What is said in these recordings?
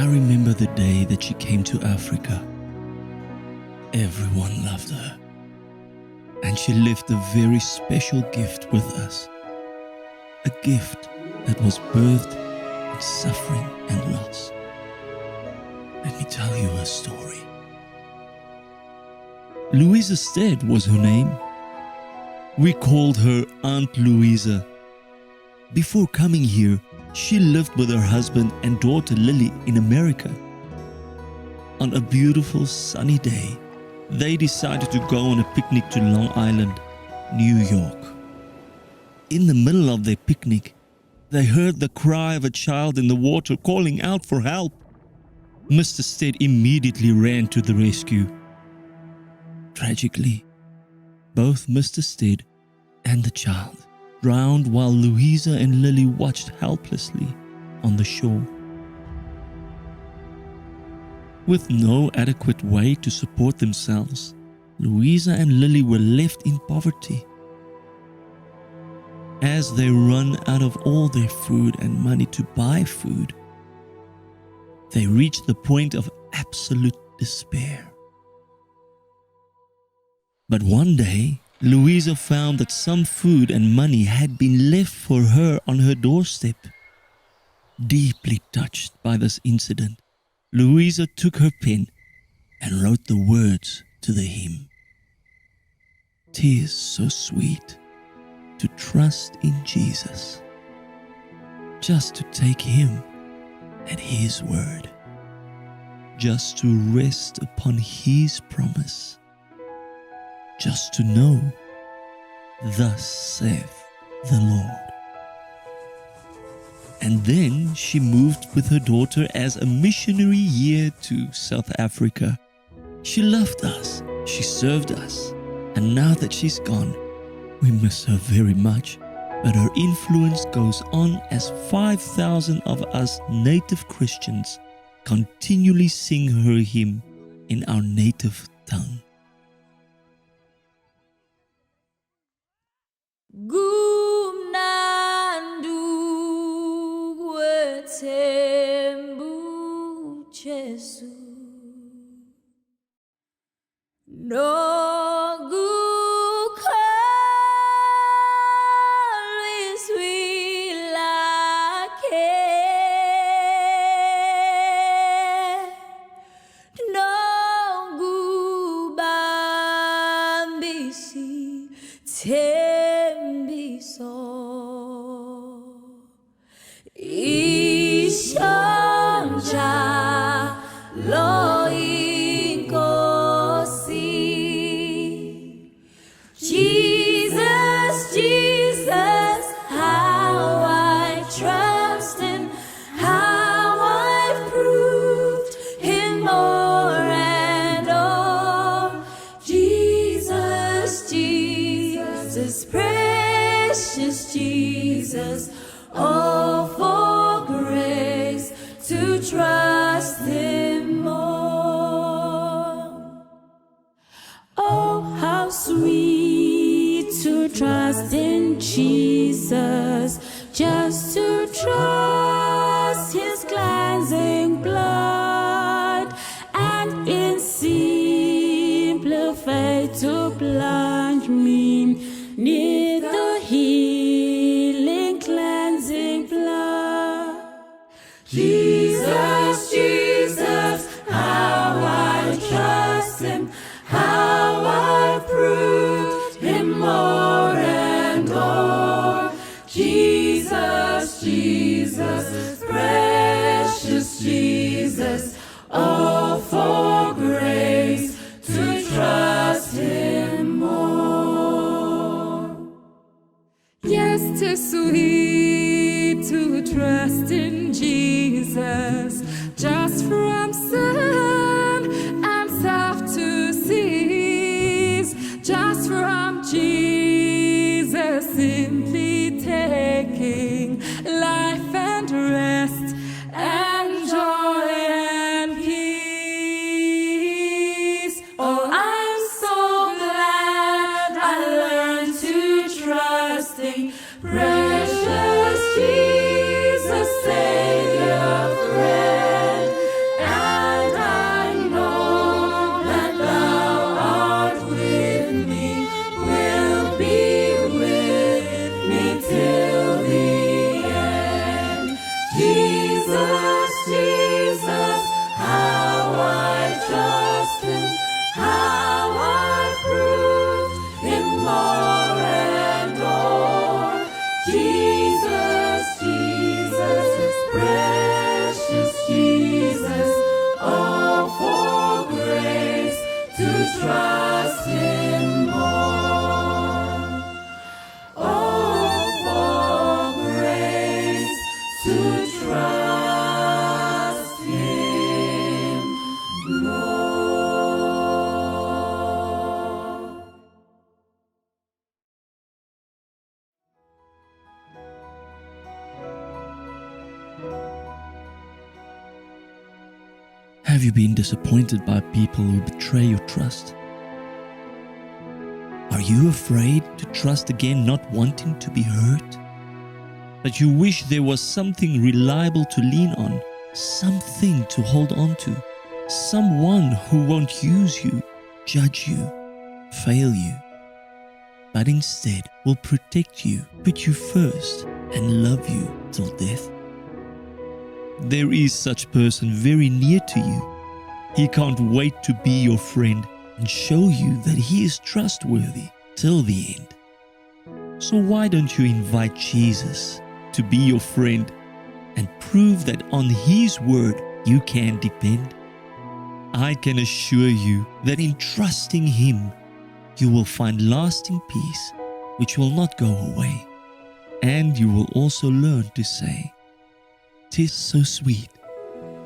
I remember the day that she came to Africa. Everyone loved her, and she left a very special gift with us. A gift that was birthed in suffering and loss. Let me tell you her story. Louisa Stead was her name. We called her Aunt Louisa. Before coming here, she lived with her husband and daughter Lily in America. On a beautiful sunny day, they decided to go on a picnic to Long Island, New York. In the middle of their picnic, they heard the cry of a child in the water calling out for help. Mr. Stead immediately ran to the rescue. Tragically, both Mr. Stead and the child drowned while Louisa and Lily watched helplessly on the shore. With no adequate way to support themselves, Louisa and Lily were left in poverty. As they run out of all their food and money to buy food, they reached the point of absolute despair. But one day, Louisa found that some food and money had been left for her on her doorstep. Deeply touched by this incident, Louisa took her pen and wrote the words to the hymn. "'Tis so sweet to trust in Jesus, just to take Him at His word, just to rest upon His promise, just to know, thus saith the Lord." And then she moved with her daughter as a missionary year to South Africa. She loved us, she served us, and now that she's gone, we miss her very much. But her influence goes on as 5,000 of us native Christians continually sing her hymn in our native tongue. Tembu Jesu no tembiso ishanja lo inkosi. Jesus, Jesus, how I trust and how I've proved Him more and more. Jesus, Jesus, precious Jesus, oh, for grace to trust Him more. Oh, how sweet to trust in Jesus, just to trust His cleansing blood, and in simple faith to plunge me near the healing, cleansing blood. Jesus, Jesus, how I trust Him, how I proved Him more and more. Jesus, Jesus, precious Jesus, oh, for grace to trust Him more. Yes, 'tis sweet to trust in Jesus, just from sun and soft to see. Have you been disappointed by people who betray your trust? Are you afraid to trust again, not wanting to be hurt? But you wish there was something reliable to lean on, something to hold on to, someone who won't use you, judge you, fail you, but instead will protect you, put you first, and love you till death. There is such person very near to you. He can't wait to be your friend and show you that he is trustworthy till the end. So why don't you invite Jesus to be your friend and prove that on his word you can depend? I can assure you that in trusting him, you will find lasting peace which will not go away. And you will also learn to say, "'Tis so sweet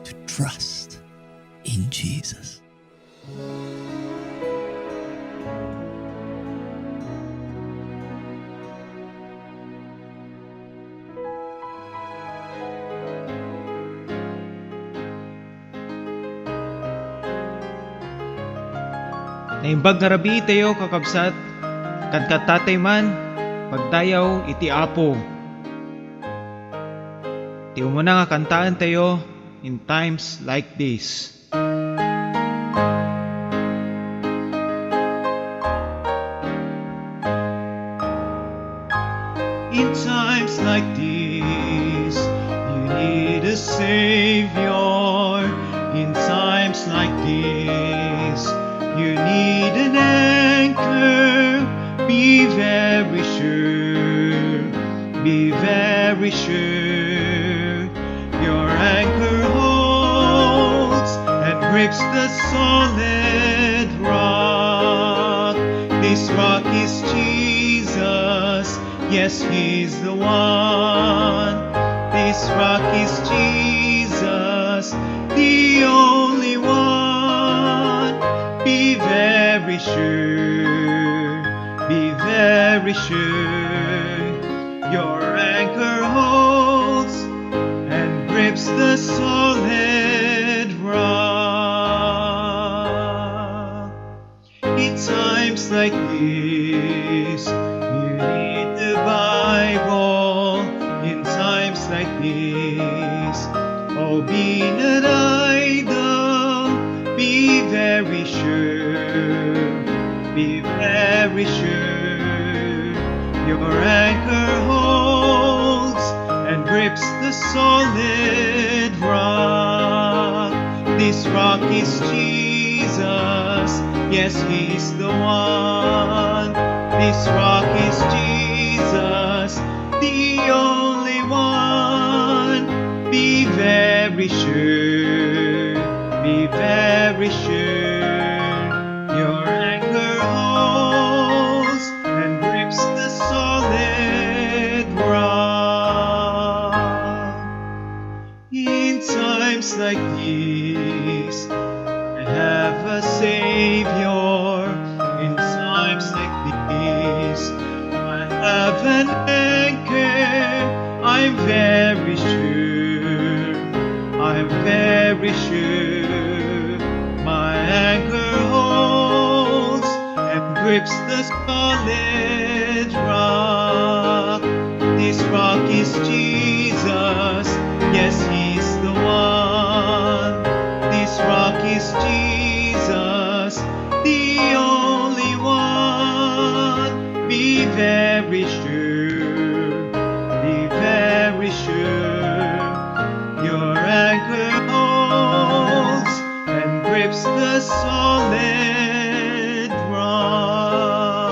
to trust in Jesus." Naimbag nga rabi tayo kakabsat, kadkat tatay man, pagdayaw iti apo. Tiyo mo na nga kantaan tayo in times like this. In times like these, you need a Savior. In times like these, you need an anchor. Be very sure, be very sure. Your anchor holds and grips the solid rock. This rock is Jesus, yes, he's the one. This rock is Jesus, the only one. Be very sure, be very sure. Your anchor holds and grips the solid rock. In times like these, you need the Bible. In times like these, oh, be not idle. Be very sure, be very sure. Your anchor holds and grips the solid rock. This rock is Jesus, yes, he's the one. This rock is Jesus, the only one. Be very sure, be very sure. Your anchor holds and grips the solid rock. In times like these, I have a Savior. In times like these, I have an anchor. I'm very sure, I'm very sure. My anchor holds and grips the solid rock. This rock is Jesus, yes, he's the one. This rock is Jesus, the only one. Be very sure, be very sure. Your anchor holds and grips the solid rock.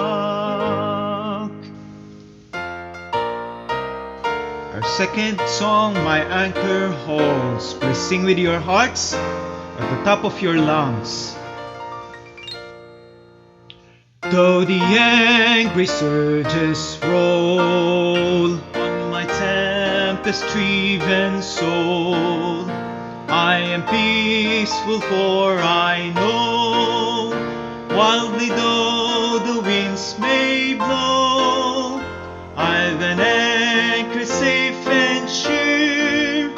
Our second song, My Anchor Holds. Please sing with your hearts at the top of your lungs. Though the angry surges roll on my tempest-driven soul, I am peaceful, for I know, wildly though the winds may blow, I've an anchor safe and sure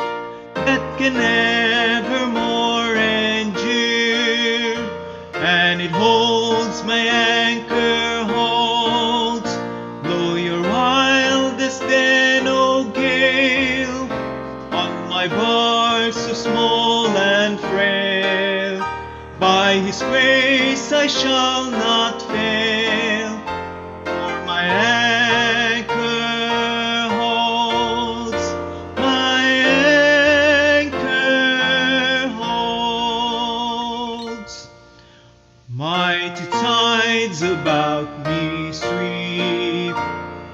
that can evermore endure. it holds, my anchor holds. Blow your wildest then, O gale, on my bark so small and frail. By His grace I shall not fail, for my anchor holds, my anchor holds. Mighty tides about me sweep,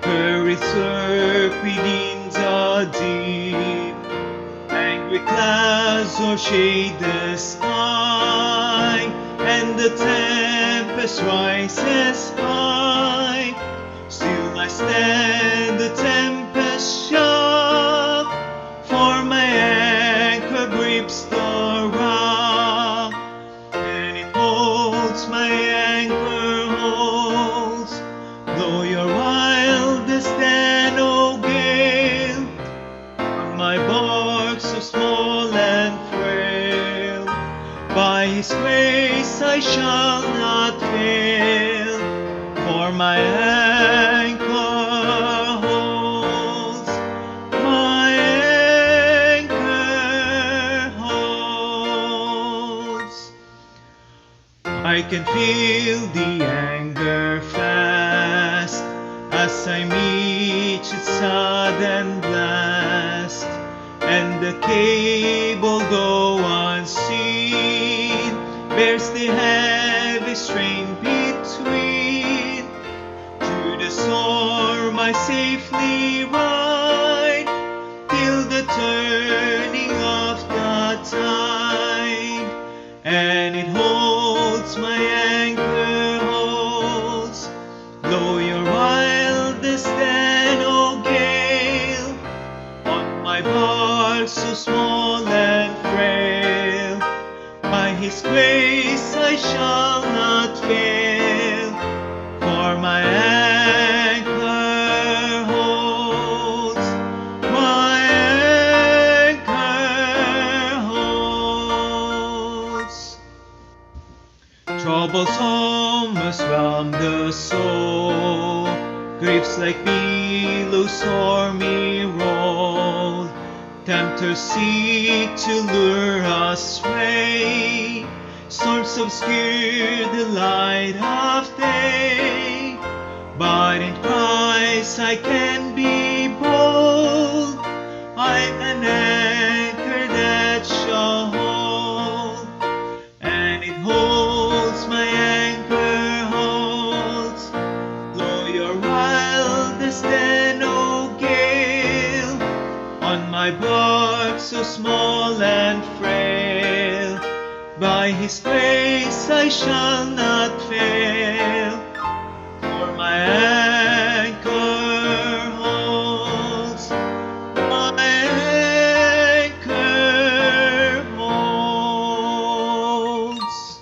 hurried surf within the deep. Angry clouds o'ershade the sky, and the tempest rises high. Still I stand the tempest shock, for my anchor grips the rock, and it holds, my anchor holds. Though your wildest then, O gale, on my bark so small and frail. By His grace I shall not fail, for my anchor holds, my anchor holds. I can feel the anger fast as I meet its sudden blast, and the cable, though unseen, bears the heavy strain between. To the storm I safely ride, till the turning of the tide, and it holds, my anchor holds. Blow your wildest then, O gale, on my bark so small and frail. By His grace I shall not fail, for my anchor holds, my anchor holds. Troubles almost whelm the soul, griefs like billows o'er me roll. Tempters seek to lure us away, storms obscure the light of day. But in Christ I can be bold, I'm an anchor that shall hold, and it holds, my anchor holds. Blow your wildest then, O gale, on my bark so small and frail. By His grace I shall not fail, for my anchor holds, my anchor holds.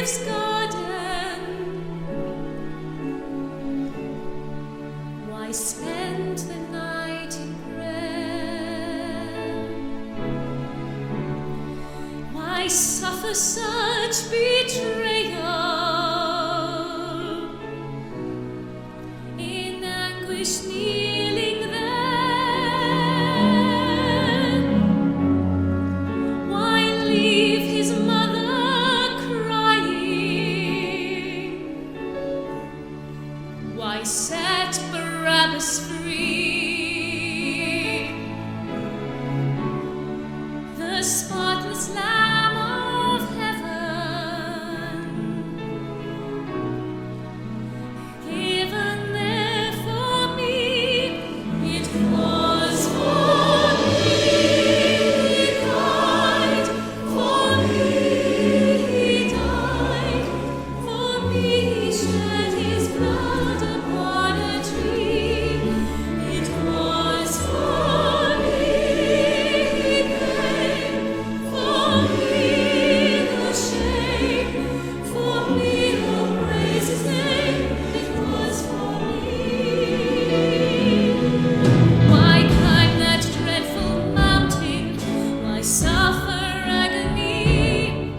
life's garden. Why spend the night in prayer? Why suffer such betrayal? In anguish kneeling there, why leave his mother crying? Why set Barabbas free? The spotless Lamb of heaven, given there for me. It was for me he died, for me he died, for me he shed his blood upon a tree. It was for me he paid, for me the shame, for me who praise his name. It was for me. Why climb that dreadful mountain? Why suffer agony?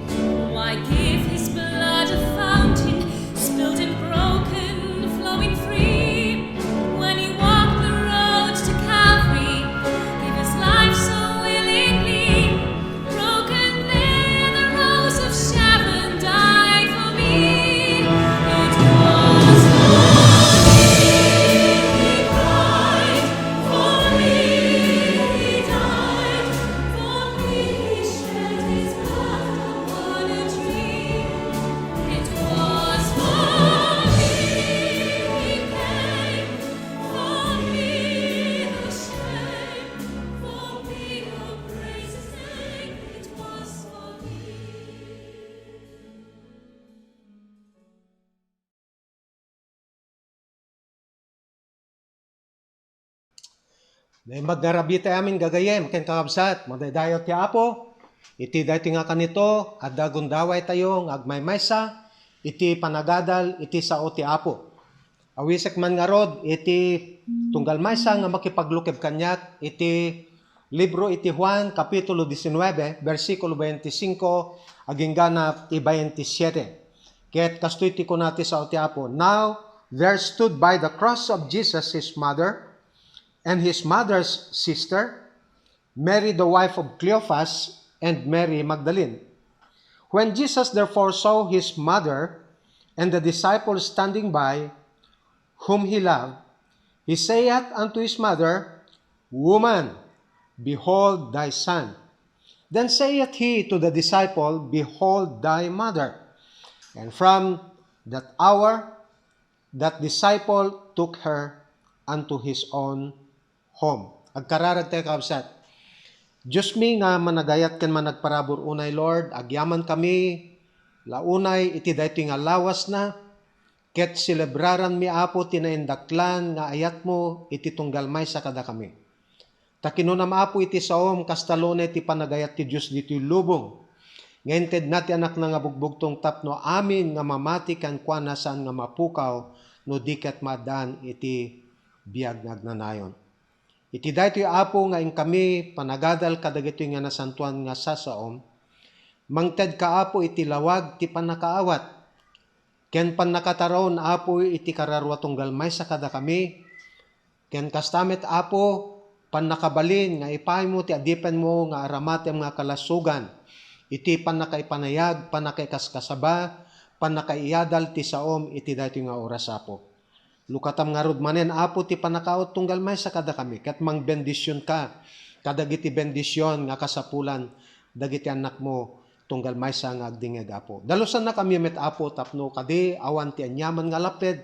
Why give his blood a fountain, spilled and broken, flowing free? When he walked the road to Calvary, gave his life so willingly. Broken there, the rose of Sharon died for me. It was for me he cried, for me he died, for me he shed his blood upon a tree. It was for me he paid, for me the shame, for me who praise his name. It was for me. May magdarabi tayo amin gagayem, ken kakabsat, madaydayo ti Apo, iti dayti nga kanito, at dagundaway tayo, agmaymaysa, iti panagadal, iti sao ti Apo. Awisek man nga rod, iti tunggal maysa nga makipaglukeb kanyat, iti libro iti Juan, kapitulo 19, versikulo 25, aging ganap ti 27. Ket kastoy ti kunati sao ti Apo. Now, there stood by the cross of Jesus his mother, and his mother's sister, Mary the wife of Cleophas, and Mary Magdalene. When Jesus therefore saw his mother and the disciples standing by, whom he loved, he saith unto his mother, Woman, behold thy son. Then saith he to the disciple, Behold thy mother. And from that hour, that disciple took her unto his own home. Agkararag tayo kabsat. Diyos mi nga managayat ken managparabor unay Lord, agyaman kami, launay iti daytoy nga lawas na, ket celebraran mi Apo tinaindaklan nga ayat mo iti tunggal maysa kada kami. Takinunam Apo iti saom kastalone ti panagayat ti Diyos dito'y lubong. Ngayon ted nati anak na nga bugbugtong tapno amin nga mamati kan kuana saan nga mapukaw no diket madan iti biag nagnanayon. Iti daytoy Apo nga ing kami panagadal kadagitoy nga nasantuan nga sasaom, mangted ka Apo iti lawag ti panakaawat, ken panakataron Apo iti kararwa tunggal maysa kada kami, ken kastamet Apo panakabalin nga ipay mo ti adipen mo nga aramatem nga kalasugan, iti panakaipanayag, panakaikaskasaba, panakaiyadal ti saom iti daytoy nga oras Apo. Lukatam nga rod manen Apo ti panakaot tunggal maysa kada kami, ket mang bendisyon ka, kadagiti bendisyon nga kasapulan, dagiti anak mo, tunggal maysa nga agdingeg Apo. Dalusan na kami met Apo tapno kadi awan ti anyaman nga laped,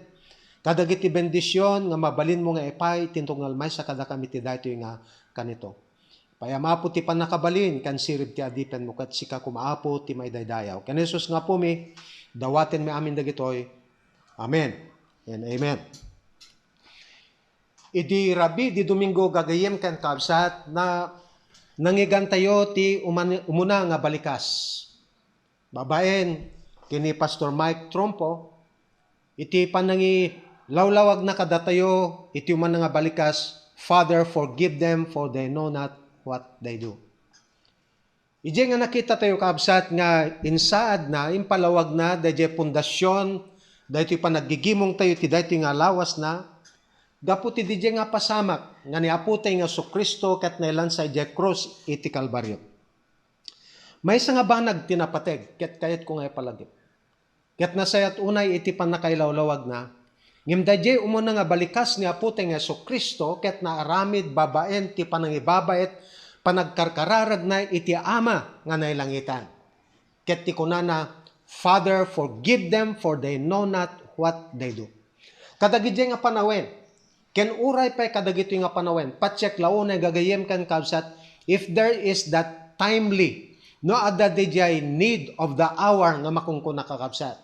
kadagiti bendisyon nga mabalin mo nga ipay tintunggal maysa kada kami ti daytoy nga kanito. Payam Apo ti panakabalin kan sirib ti adipen mo ket sika kumaapo ti maydaydayaw. Ken Jesus nga po mi dawaten mi amin dagitoy. Amen. And amen. Idi Rabi di Domingo gagayem ken kabsat na nangigan tayo ti umuna nga balikas. Babaen kini Pastor Mike Trompo, iti panangi lawlawag na kadatayo, iti man nga balikas, Father, forgive them for they know not what they do. Ije nga nakita tayo kaabsat nga insaad na, impalawag na, dahi pundasyon, dahi pa nagigimong tayo, ti dahi nga lawas na, gaputi di nga pasamak, nga niaputay nga so Kristo, kat nailan sa ije cross, iti Kalbaryo. May isa nga banag tinapateg, ket kayat ko nga palagip. Ket nasayat unay, iti pan nakailawlawag na, ngimdadye umuna nga balikas ni aputay nga so Kristo, ket naaramid babaen, ti panangibabait, panagkarkararag na iti ama nga nailangitan. Ket ti kunana, Father, forgive them for they know not what they do. Kadagiti nga panawen, ken uray pa kadagiti nga panawen, patsek launay gagayem kan kabsat, if there is that timely, no adda dijay need of the hour nga makungkuna kakabsat.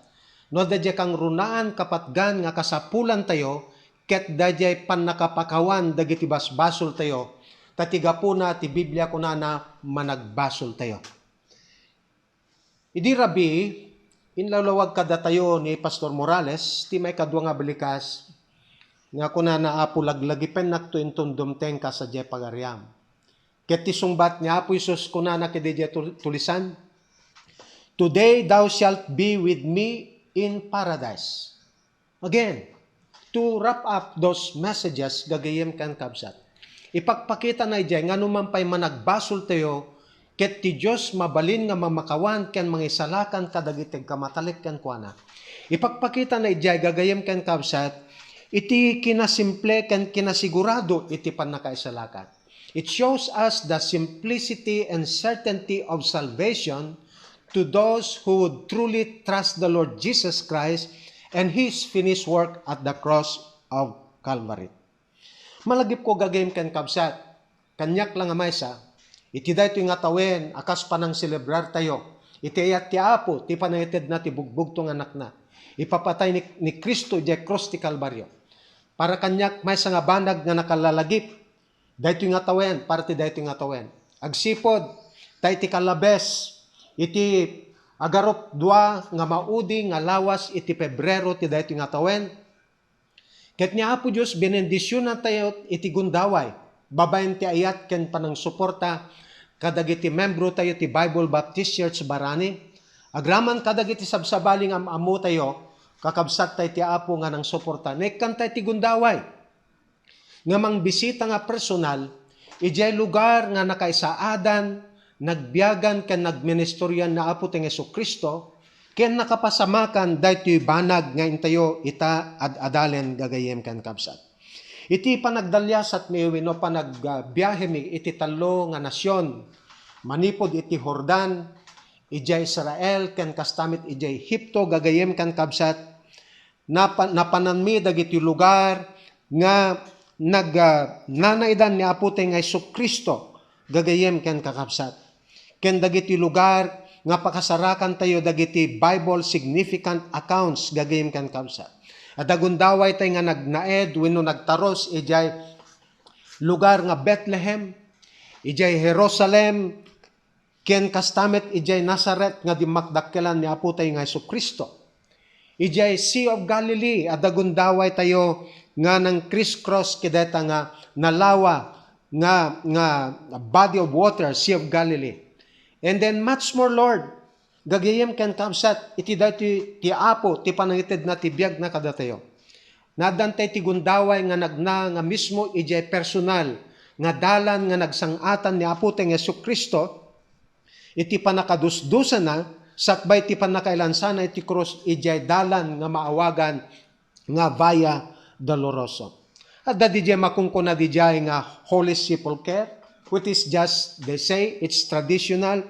No dadya kang runaan kapatgan nga kasapulan tayo, ket dadya pan nakapakawan dagiti basbasol tayo, tatiga po na ti Biblia ko na managbasol tayo. Idi rabi, inlalawag kada tayo ni Pastor Morales, ti may kadwa nga balikas, nga kuna naapo laglagipen nakto intundumteng ka sa jay pagariam. Ket ti sungbat niya apo Isus kuna na kedi tulisan, today thou shalt be with me in paradise. Again, to wrap up those messages, gagayem kan kabsat. Ipagpakita na ijay, nga naman pa'y managbasol tayo, ket ti Diyos mabalin nga mamakawan, ken mangisalakan kadagiteg kamatalik ken kuana. Ipagpakita na ijay, gagayem ken kabsat, iti kinasimple ken kinasigurado, iti panakaisalakan. It shows us the simplicity and certainty of salvation to those who would truly trust the Lord Jesus Christ and His finished work at the cross of Calvary. Malagip ko gagayim ken kabsat, kanyak lang amaysa, iti da ito nga tawen, akas pa nang celebrar tayo, iti ayat ti apo, ti panayatid na ti bugbog tong anak na, ipapatay ni Kristo di cross ti Kalbaryo. Para kanyak may nga banag nga nakalalagip, da ito nga tawen, para ti da ito nga tawen. Agsipod, tayo ti kalabes, iti agarop dua nga maudi nga lawas, iti Pebrero ti da ito nga tawen. Ket niya Apo Diyos, benendisyonan tayo iti gundaway. Babayan ti ayat ken panang suporta, kadagiti membro tayo ti Bible Baptist Church Barani. Agraman kadagiti sabsabaling amo tayo, kakabsat tayo ti Apo nga nang suporta. Nekkan tayo ti gundaway. Nga mang bisita nga personal, ijay lugar nga nakaisaadan, nagbiyagan ken nagministeryan na Apo ti Yesu Kristo, ken nakapasamakan daytoy banag nga intayo ita adalen gagayem kan kabsat. Iti panagdalyasat mi wenno panagbiyahe mi iti tallo nga nasyon, manipod iti Jordan, ijay Israel ken kastamit ijay Ehipto gagayem kan kabsat. Napananmi dagiti lugar nga nanaidan ni Apo ti Hesu Kristo gagayem ken kakabsat. Ken dagiti lugar nga pakasarakan tayo dagiti Bible significant accounts gagayem kan kabsat. At agundaway tayo nga nagnaed wenno nagtaros ijay lugar nga Bethlehem, ijay Jerusalem, ken kastamet ijay Nazaret nga dimakdakkelan ni Apo tayo nga Hesu Kristo. Ijay Sea of Galilee, at agundaway tayo nga nang criss-cross kideta nga nalawa nga body of water, Sea of Galilee. And then much more, Lord, gagayem ken kabsat, iti dati ti Apo, ti panangited na ti biag na kadatayo. Nadantay ti gundaway nga nagna nga mismo ijay personal, nga dalan nga nagsangatan ni Apo ti Yesu Kristo, iti panakadusdusan na, sakbay ti panakailansana iti krus, ijay dalan nga maawagan nga Via Dolorosa. At dadijay makungkuna dijay nga Holy Sepulchre, which is just, they say, it's traditional.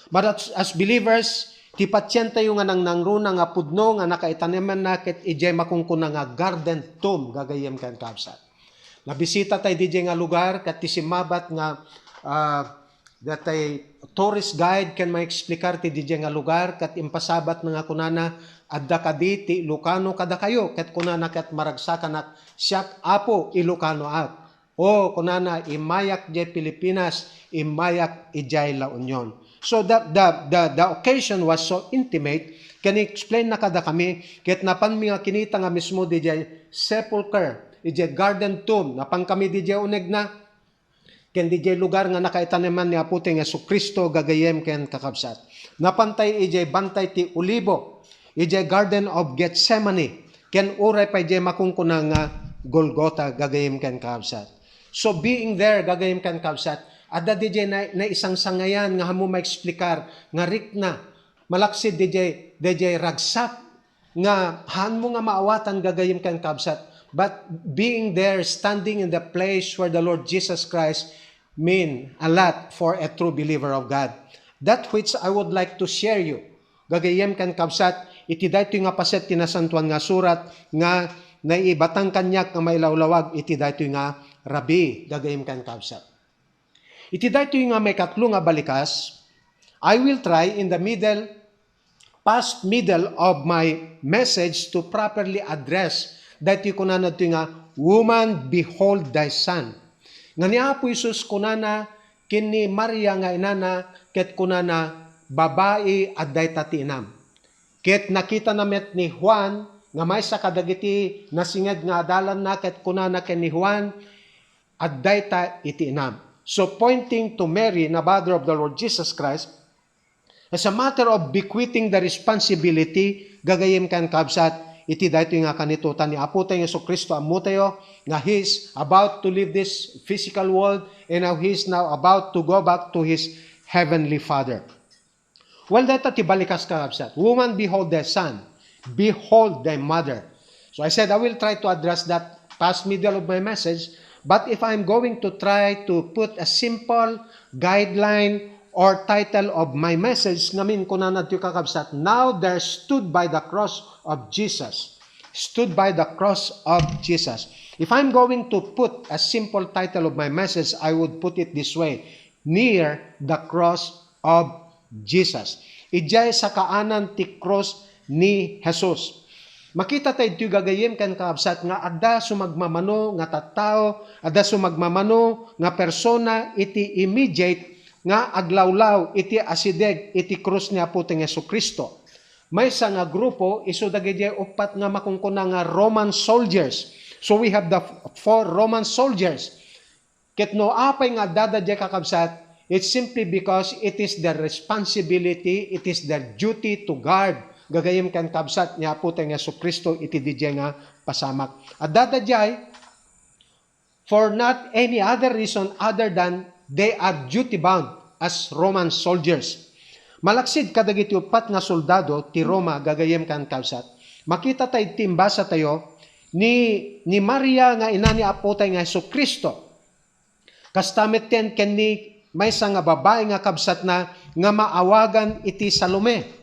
But as believers, ti patsyan tayo nga nang nangruna nga pudno nga nakaitaniman na ket ijay makungkuna nga garden tomb gagayem kan kabsat. Nabisita tayo dijay nga lugar ket ti simabat nga datay tourist guide ken maeksplikar ti dijay nga lugar ket impasabat nga kunana adda kadi ti Ilocano kada kayo ket kunana ket maragsakan at siak Apo Ilocano ak. O kunana imayak jay Pilipinas, imayak ijay La Union. So the occasion was so intimate Can explain na kada kami, ket napan mi nga kinita nga mismo DJ sepulcher, DJ garden tomb, napan kami DJ uneg na, ken DJ lugar nga nakaitaneman ni Apo tayong Jesucristo gagayem ken kakabsat. Napantay DJ bantay ti Olibo, DJ garden of Gethsemane, ken uray pa DJ makungkuna nga Golgotha gagayem ken kakabsat. So being there gagayem ken kakabsat, ada DJ na isang sangayan nga hamo maeksplikar nga rikna malaksid DJ ragsak nga han mo nga maawatan gagayem ken kakabsat. But being there, standing in the place where the Lord Jesus Christ mean a lot for a true believer of God. That which I would like to share you. Gagayem kan kabsat, iti dayto nga paset tinasantuan nga surat nga naibatang kanyak nga mailawlawag, iti dayto nga rabi, gagayem kan kabsat. Iti dayto nga may katlo nga balikas, I will try in the past middle of my message to properly address dahil kunana ito nga, woman, behold thy son. Nga ni Apo Isus kunana, kini Maria nga inana, ket kunana, babae at day tatinam. Ket nakita namet ni Juan, nga may sa kadagiti nasinged nga adalan na, ket kunana ken ni Juan, at day ta itinam. So pointing to Mary, na mother of the Lord Jesus Christ, as a matter of bequeathing the responsibility, gagayem kan kabsat, iti dayto nga kanitutan ni Apo tayong Jesucristo amo tayo nga he's about to leave this physical world and now he's now about to go back to his heavenly Father. Well, dito ti balikas ka kabsat. Woman, behold thy son. Behold thy mother. So I said I will try to address that past middle of my message, but if I'm going to try to put a simple guideline or title of my message, namin ko na natin kakabsat, now there stood by the cross of Jesus. Stood by the cross of Jesus. If I'm going to put a simple title of my message, I would put it this way, near the cross of Jesus. Ijay sa kaanan ti cross ni Jesus. Makita tayo ito gagayim kan kakabsat nga ada sumagmamano nga tattao, ada sumagmamano nga persona iti immediate nga aglawlaw iti asideg iti krus ni Apo tayong Jesucristo. May sa nga grupo isu dagiti upat nga makungkuna nga Roman soldiers. So we have the 4 Roman soldiers. Ket no apay nga dadadya kakabsat, it's simply because it is their responsibility, it is their duty to guard. Gagayem kan kabsat ni Apo tayong Jesucristo iti DJ nga pasamak. At dadadyay for not any other reason other than they are duty-bound as Roman soldiers. Malaksid kadagiti upat nga soldado ti Roma gagayem kan kabsat. Makita tayo timbasa tayo ni Maria nga ina ni Apo tayong Jesucristo. Kastamit ten ken ni maysa nga babae nga kabsat na nga maawagan iti Salome.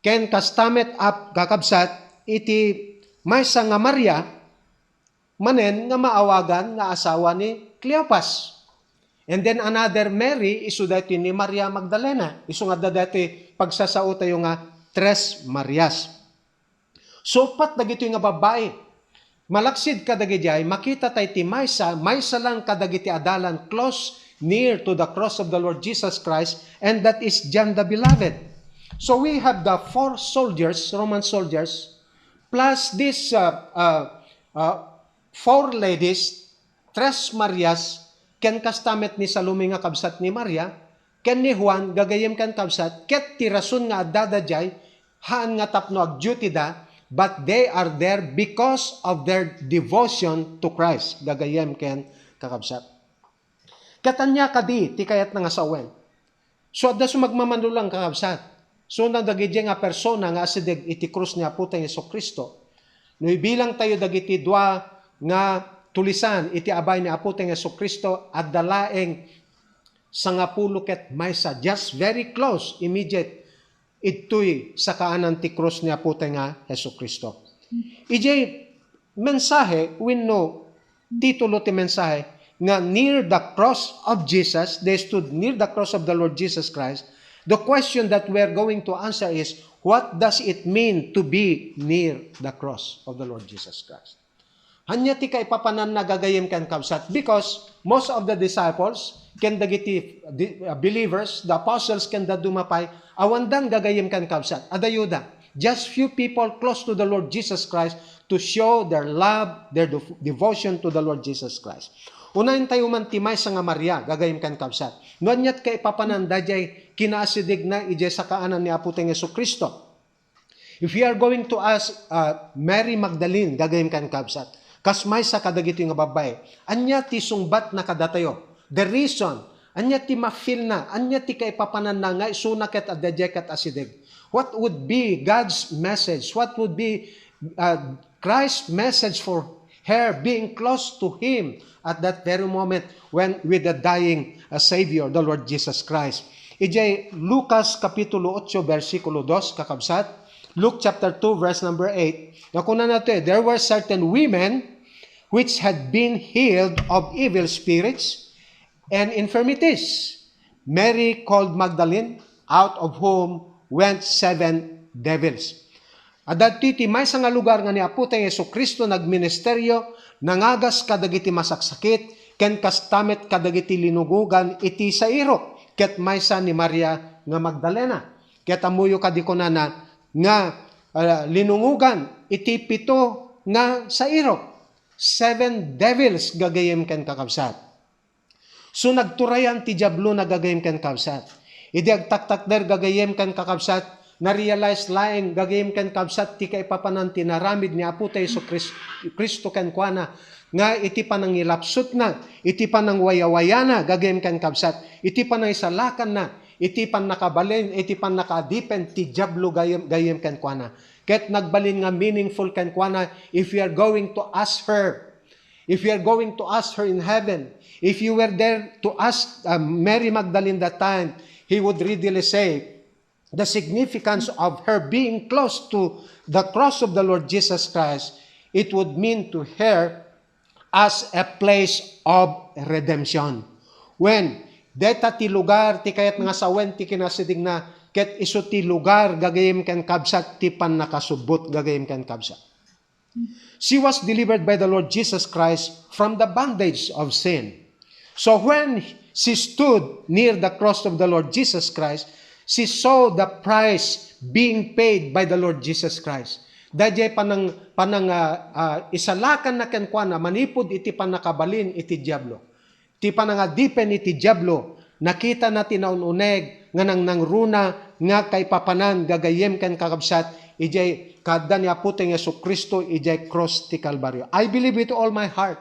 Ken kastamit up kakabsat iti maysa nga Maria manen nga maawagan nga asawa ni Cleopas. And then another Mary, isu dati ni Maria Magdalena. Isu nga dati pagsasao tayo nga Tres Marias. So pat dagiti nga babae. Malaksid kadagiti ay makita tayo ti maysa lang kadagiti adalan close near to the cross of the Lord Jesus Christ, and that is John the Beloved. So we have the 4 soldiers, Roman soldiers, plus these 4 ladies, Tres Marias, ken kastamet ni Salome nga kabsat ni Maria, ken ni Juan gagayem ken kabsat, ket ti rason nga addadajay, haan nga tapno ag duty da, but they are there because of their devotion to Christ. Gagayem ken kakabsat. Katanya kadi, ti kayat nga sawen. So adda sumagmamanulang kakabsat. So nadagiti nga persona nga asideg iti krus ni Apo tayong Jesucristo. No ibilang tayo dagiti dua nga tulisan iti abay ni Apo tayong Jesucristo at dalaeng sangapulo ket maysa, just very close, immediate, ito'y sa kaanan ti krus ni Apo tayong Jesucristo. Ijay mensahe, we know, titulo ti mensahe, nga near the cross of Jesus, they stood near the cross of the Lord Jesus Christ. The question that we're going to answer is, what does it mean to be near the cross of the Lord Jesus Christ? Hanya ti kay papanan nagagayem ken kabsat, because most of the disciples ken dagiti believers, the apostles ken da dumapay awandan gagayem ken kabsat. Adayuda, just few people close to the Lord Jesus Christ to show their love, their devotion to the Lord Jesus Christ. Unahin tayo man timay sa nga Maria, gagayim kan kabsat. Nuanyat kay papanan dajay kinasidig na ijay sa kaanan ni Apo tayong Jesucristo. If you are going to ask Mary Magdalene, gagayim kan kabsat, kasmay sa kadagiti nga babay, anya ti sungbat na kadatayo. The reason, anya ti mafil na, anya ti kay papanan na nga isunaket at dajay kat asidig. What would be God's message? What would be Christ's message for her being close to Him at that very moment when with the dying Savior, the Lord Jesus Christ? Ijay Lucas Kapitulo 8, versikulo 2, kakabsat. Luke chapter 2, verse number 8. Nakuna natin, there were certain women which had been healed of evil spirits and infirmities. Mary called Magdalene, out of whom went 7 devils. At ti may sa nga lugar nga ni Apo tayong Jesucristo nagministeryo, nangagas kadagiti masaksakit, ken kastamet kadagiti linugugan iti sa iro, ket maysa ni Maria nga Magdalena. Ket amuyo kadikonana nga linungugan iti 7 nga sa iro. 7 devils gagayem ken kakabsat. So nagturayan ti diablo na gagayem ken kakabsat. Idi agtaktak der gagayem ken kakabsat, na-realize laeng gagayem ken kabsat ti kay papanan tinaramid ni Apo tayo Kristo ken kuana nga iti panang ilapsut na, iti panang wayawayana gagayem ken kabsat, iti panang isalakan na, iti pan nakabalin, iti pan nakadipen ti diablo gayem ken kuana. Ket nagbalin nga meaningful ken kuana, if you are going to ask her, if you are going to ask her in heaven, if you were there to ask Mary Magdalene that time, he would readily say, the significance of her being close to the cross of the Lord Jesus Christ, it would mean to her as a place of redemption. When deta ti lugar ti kayat nga sawen ti kinasidig na ket isu ti lugar gagayem ken kabsat ti pan nakasubot gagayem ken kabsat. She was delivered by the Lord Jesus Christ from the bondage of sin. So when she stood near the cross of the Lord Jesus Christ, she saw the price being paid by the Lord Jesus Christ. Dajay panang isalakan na kenkwana, manipod iti panakabalin iti diablo. Iti panangadipen iti diablo, nakita na tinaununeg, nga nang runa, nga kay papanan, gagayem ken kakabsat, ijay kada ni Apo tayong Jesucristo, ijay cross ti Kalbaryo. I believe with all my heart.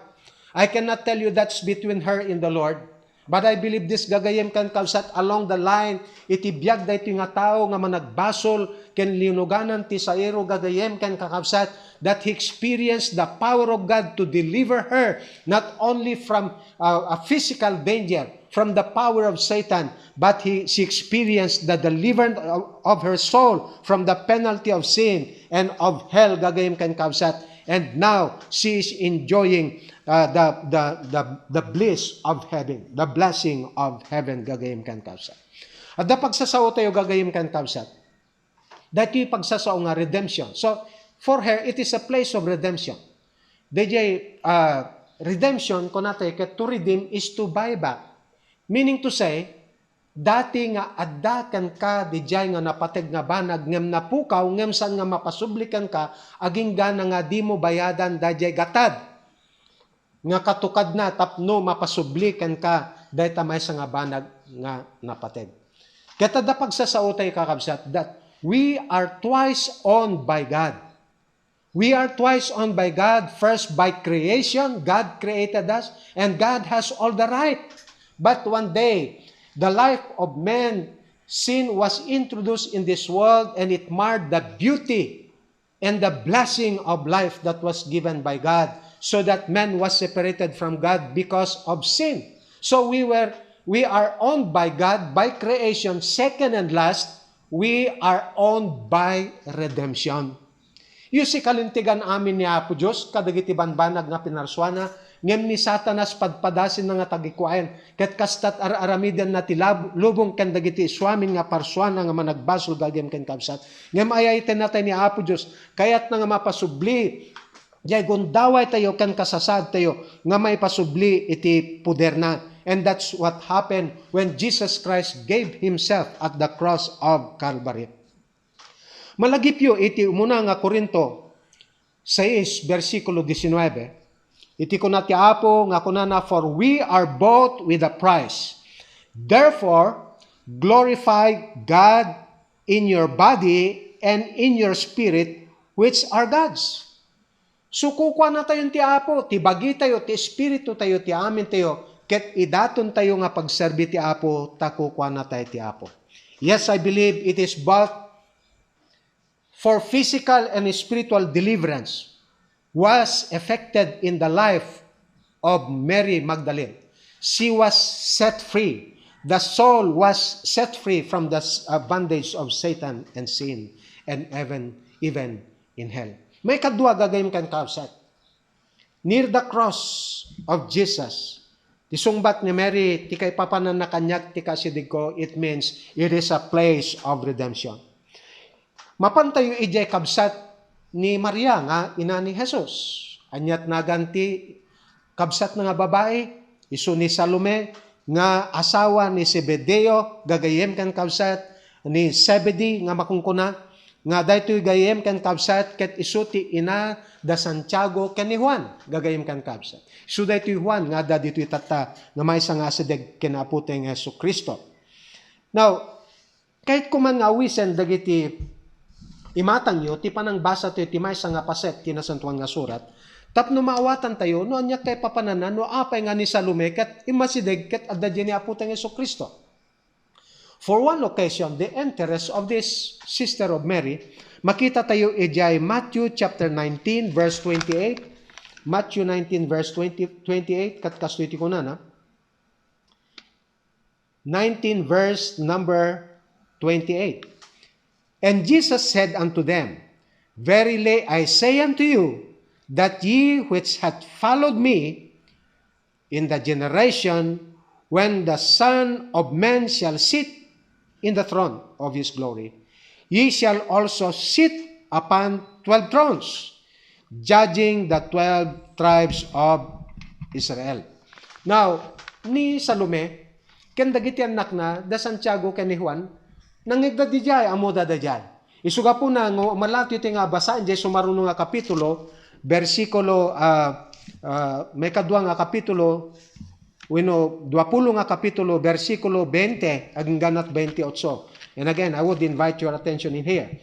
I cannot tell you that's between her and the Lord. But I believe this gagayem kan kabsat along the line, iti biyag da iti nga tao nga managbasol, ken linuganan ti saero gagayem kan kakabsat, that he experienced the power of God to deliver her, not only from a physical danger, from the power of Satan, but she experienced the deliverance of her soul from the penalty of sin and of hell gagayem kan kabsat. And now she is enjoying the bliss of heaven, the blessing of heaven gagayem kan kabsat. At da pagsasao tayo gagayem kan kabsat, dati pagsasao nga redemption. So for her, it is a place of redemption. DJ redemption, kung natin, to redeem is to buy back. Meaning to say, dati nga addakan ka, dijay nga napateg nga banag, ngem napukaw, ngem san nga mapasublikan ka, aging gana nga di mo bayadan, dajay gatad. Nga katukad na, tapno mapasublikan ka, dahi tamay sa nga banag nga napateg. Kaya tada pagsasao tayo kakabsat, that we are twice owned by God. We are twice owned by God, first by creation, God created us, and God has all the right. But one day, the life of man, sin was introduced in this world, and it marred the beauty and the blessing of life that was given by God, so that man was separated from God because of sin. So we are owned by God, by creation. Second and last, we are owned by redemption. Yung si kalintigan amin ni Apo Diyos, kadagiti banbanag nga pinarswana, ngem ni Satanas padpadasin na nga tagikuayan, ket kastat aramidan na lubong ken dagiti swamin nga parswana nga managbasol gagem ken kabsat. Ngem ayayten natay ni Apo Diyos, kayat na nga mapasubli Jay gundaway tayo kan kasasad tayo nga may pasubli iti puder na. And that's what happened when Jesus Christ gave Himself at the cross of Calvary. Malagipyo iti umuna nga Korinto 6, versikulo 19. Iti kunat ti Apo nga kunana, for we are bought with a price. Therefore, glorify God in your body and in your spirit, which are God's. So kukuha na tayo ti Apo, ti bagi tayo, ti espiritu tayo, ti amin tayo, ket idaton tayo nga pagserbi ti Apo, ta kukuha na tayo ti Apo. Yes, I believe it is both for physical and spiritual deliverance was effected in the life of Mary Magdalene. She was set free. The soul was set free from the bondage of Satan and sin, and even in hell. May kadwa gagayim kan kausat. Near the cross of Jesus, ti sungbat ni Mary, ti kay papanan na kanyak, ti kasidig ko, it means it is a place of redemption. Mapantayo ijay kabsat ni Maria nga ina ni Jesus. Anyat naganti kabsat nga babae, isu ni Salome, nga asawa ni Zebedeo, gagayem kan kabsat ni Zebedee nga makungkuna, nga daytoy gayem kan kabsat ket isu ti ina da Santiago ken ni Juan, gagayem kan kabsat. Isu daytoy Juan nga da ditoy tata nga maysa nga sedeg ken Apo tayong Jesucristo. Now, kahit kuman nga wisen dagiti imatang yo, ti panang basa tayo, ti maysa nga paset, tinasantuan nga surat, tapno maawatan tayo, no anya kay papananan, no apay nga ni Salome, ket imasideg, ket adda ni Apo tayong Jesucristo. For one occasion, the interest of this sister of Mary, makita tayo ijay Matthew chapter 19, verse 28. Matthew 19, verse 28, katkasto iti ko na. 19, verse number 28. And Jesus said unto them, verily I say unto you, that ye which hath followed me in the generation when the Son of Man shall sit in the throne of his glory, ye shall also sit upon 12 thrones, judging the 12 tribes of Israel. Now, ni Salome, ken dagiti anak na, da Santiago ken ni Juan, nangigda di jay, amuda da jay. Isuga po na, malati ito nga basa, jay sumarunong nga kapitulo, versikulo, may kadwa nga kapitulo, 20 nga kapitulo, versikulo 20, hangganat 28. And again, I would invite your attention in here.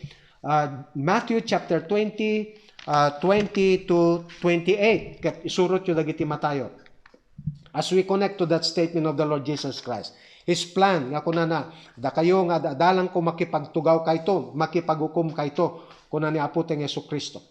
Matthew chapter 20, 20 to 28. Kat isurot yung dagiti matayo. As we connect to that statement of the Lord Jesus Christ. His plan, nga kunana, da kayo nga dalang ko makipagtugaw kayto, makipaghukom kayto, kunani Apo tayong Jesucristo.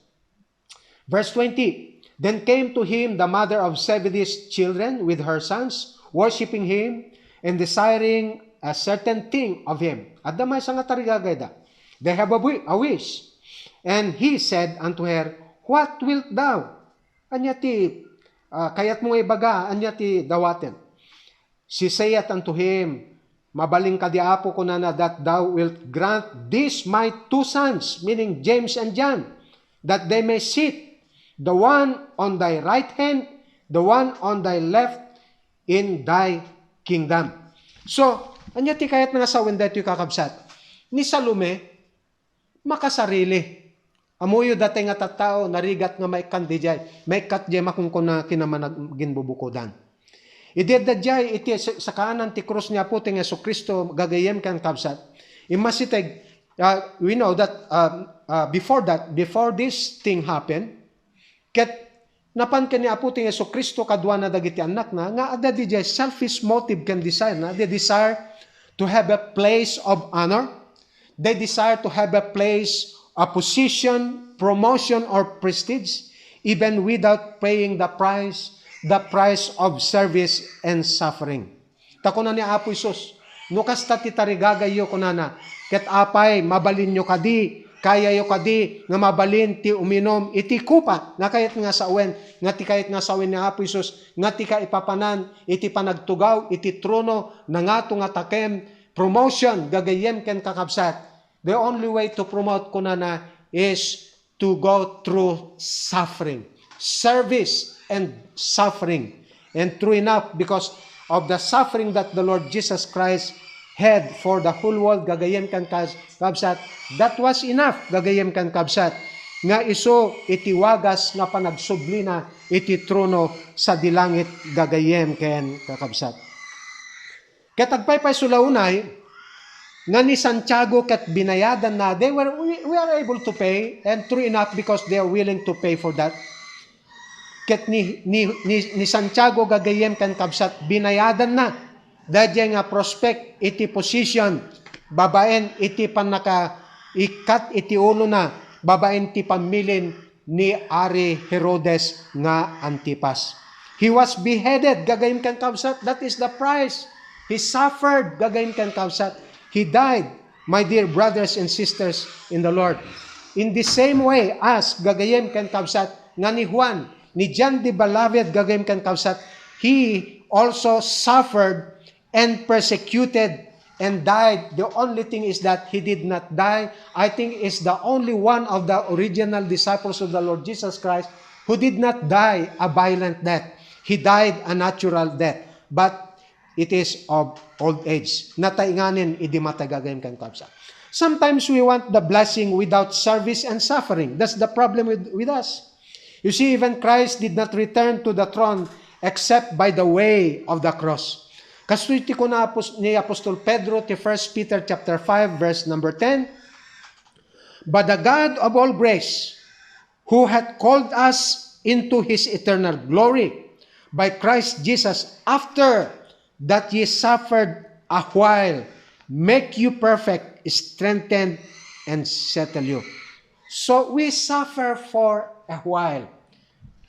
Verse 20. Then came to him the mother of Zebedee's children with her sons, worshiping him and desiring a certain thing of him. At damay sa nga tarigagay da. They have a wish. And he said unto her, what wilt thou? Anya ti, kayat mo ibaga, anya ti dawaten. She saith unto him, mabaling ka di Apo kunana that thou wilt grant these my two sons, meaning James and John, that they may sit, the one on thy right hand, the one on thy left, in thy kingdom. So, anya ti kayat nga sawin dito yung kakabsat. Ni Salome, makasarili. Amuyo dati nga tattao, narigat nga may kandijay, may katjay makungkon na kinaman ginbubukodan. Idedadjay iti sa kanan ti krus niya po ting Jesucristo gagayem kan kabsat. Imasiteg, we know that before this thing happened, ket napan ken ni Apo ting Jesucristo kadwa na dagiti anak na nga adda di selfish motive can desire na they desire to have a place of honor, they desire to have a place, a position, promotion or prestige, even without paying the price of service and suffering. Takuna ni Apo Isus, nukas ta ti tarigagayo kunana ket apay mabalin nyo kadi, kaya yo kadi nga mabalin ti uminom iti kupa nga kayat nga sawen, nga ti kayat nga sawen ni Apo Isus, nga ti ka ipapanan iti panagtugaw iti trono na nga to nga takem promotion gagayem ken kakabsat. The only way to promote kunana is to go through suffering. service and suffering. And true enough, because of the suffering that the Lord Jesus Christ had for the whole world, gagayem kan kabsat, that was enough, gagayem kan kabsat, nga iso itiwagas nga panagsubli na iti trono sa dilangit, gagayem ken kakabsat. Katagpaypay sulaunay, nga ni Santiago kat binayadan na, we are able to pay, and true enough, because they are willing to pay for that. Ket ni Santiago gagayem kan kabsat, binayadan na dahil nga prospect iti position, babaen iti panaka ikat iti ulo na, babaen ti pamilin ni Ari Herodes nga Antipas. He was beheaded, gagayem kan kabsat, that is the price. He suffered, gagayem kan kabsat. He died, my dear brothers and sisters in the Lord. In the same way as gagayem kan kabsat, nga ni Juan, ni John the Beloved, gagayem kan kabsat, he also suffered and persecuted and died. The only thing is that he did not die. I think is the only one of the original disciples of the Lord Jesus Christ who did not die a violent death. He died a natural death. But it is of old age. Natainganin, idi matagagayem kan kabsat. Sometimes we want the blessing without service and suffering. That's the problem with us. You see, even Christ did not return to the throne except by the way of the cross. Kasuiti ko na ni Apostol Pedro ti 1 Peter chapter 5 verse number 10. But the God of all grace, who hath called us into his eternal glory by Christ Jesus, after that ye suffered a while, make you perfect, strengthen, and settle you. So we suffer for a while.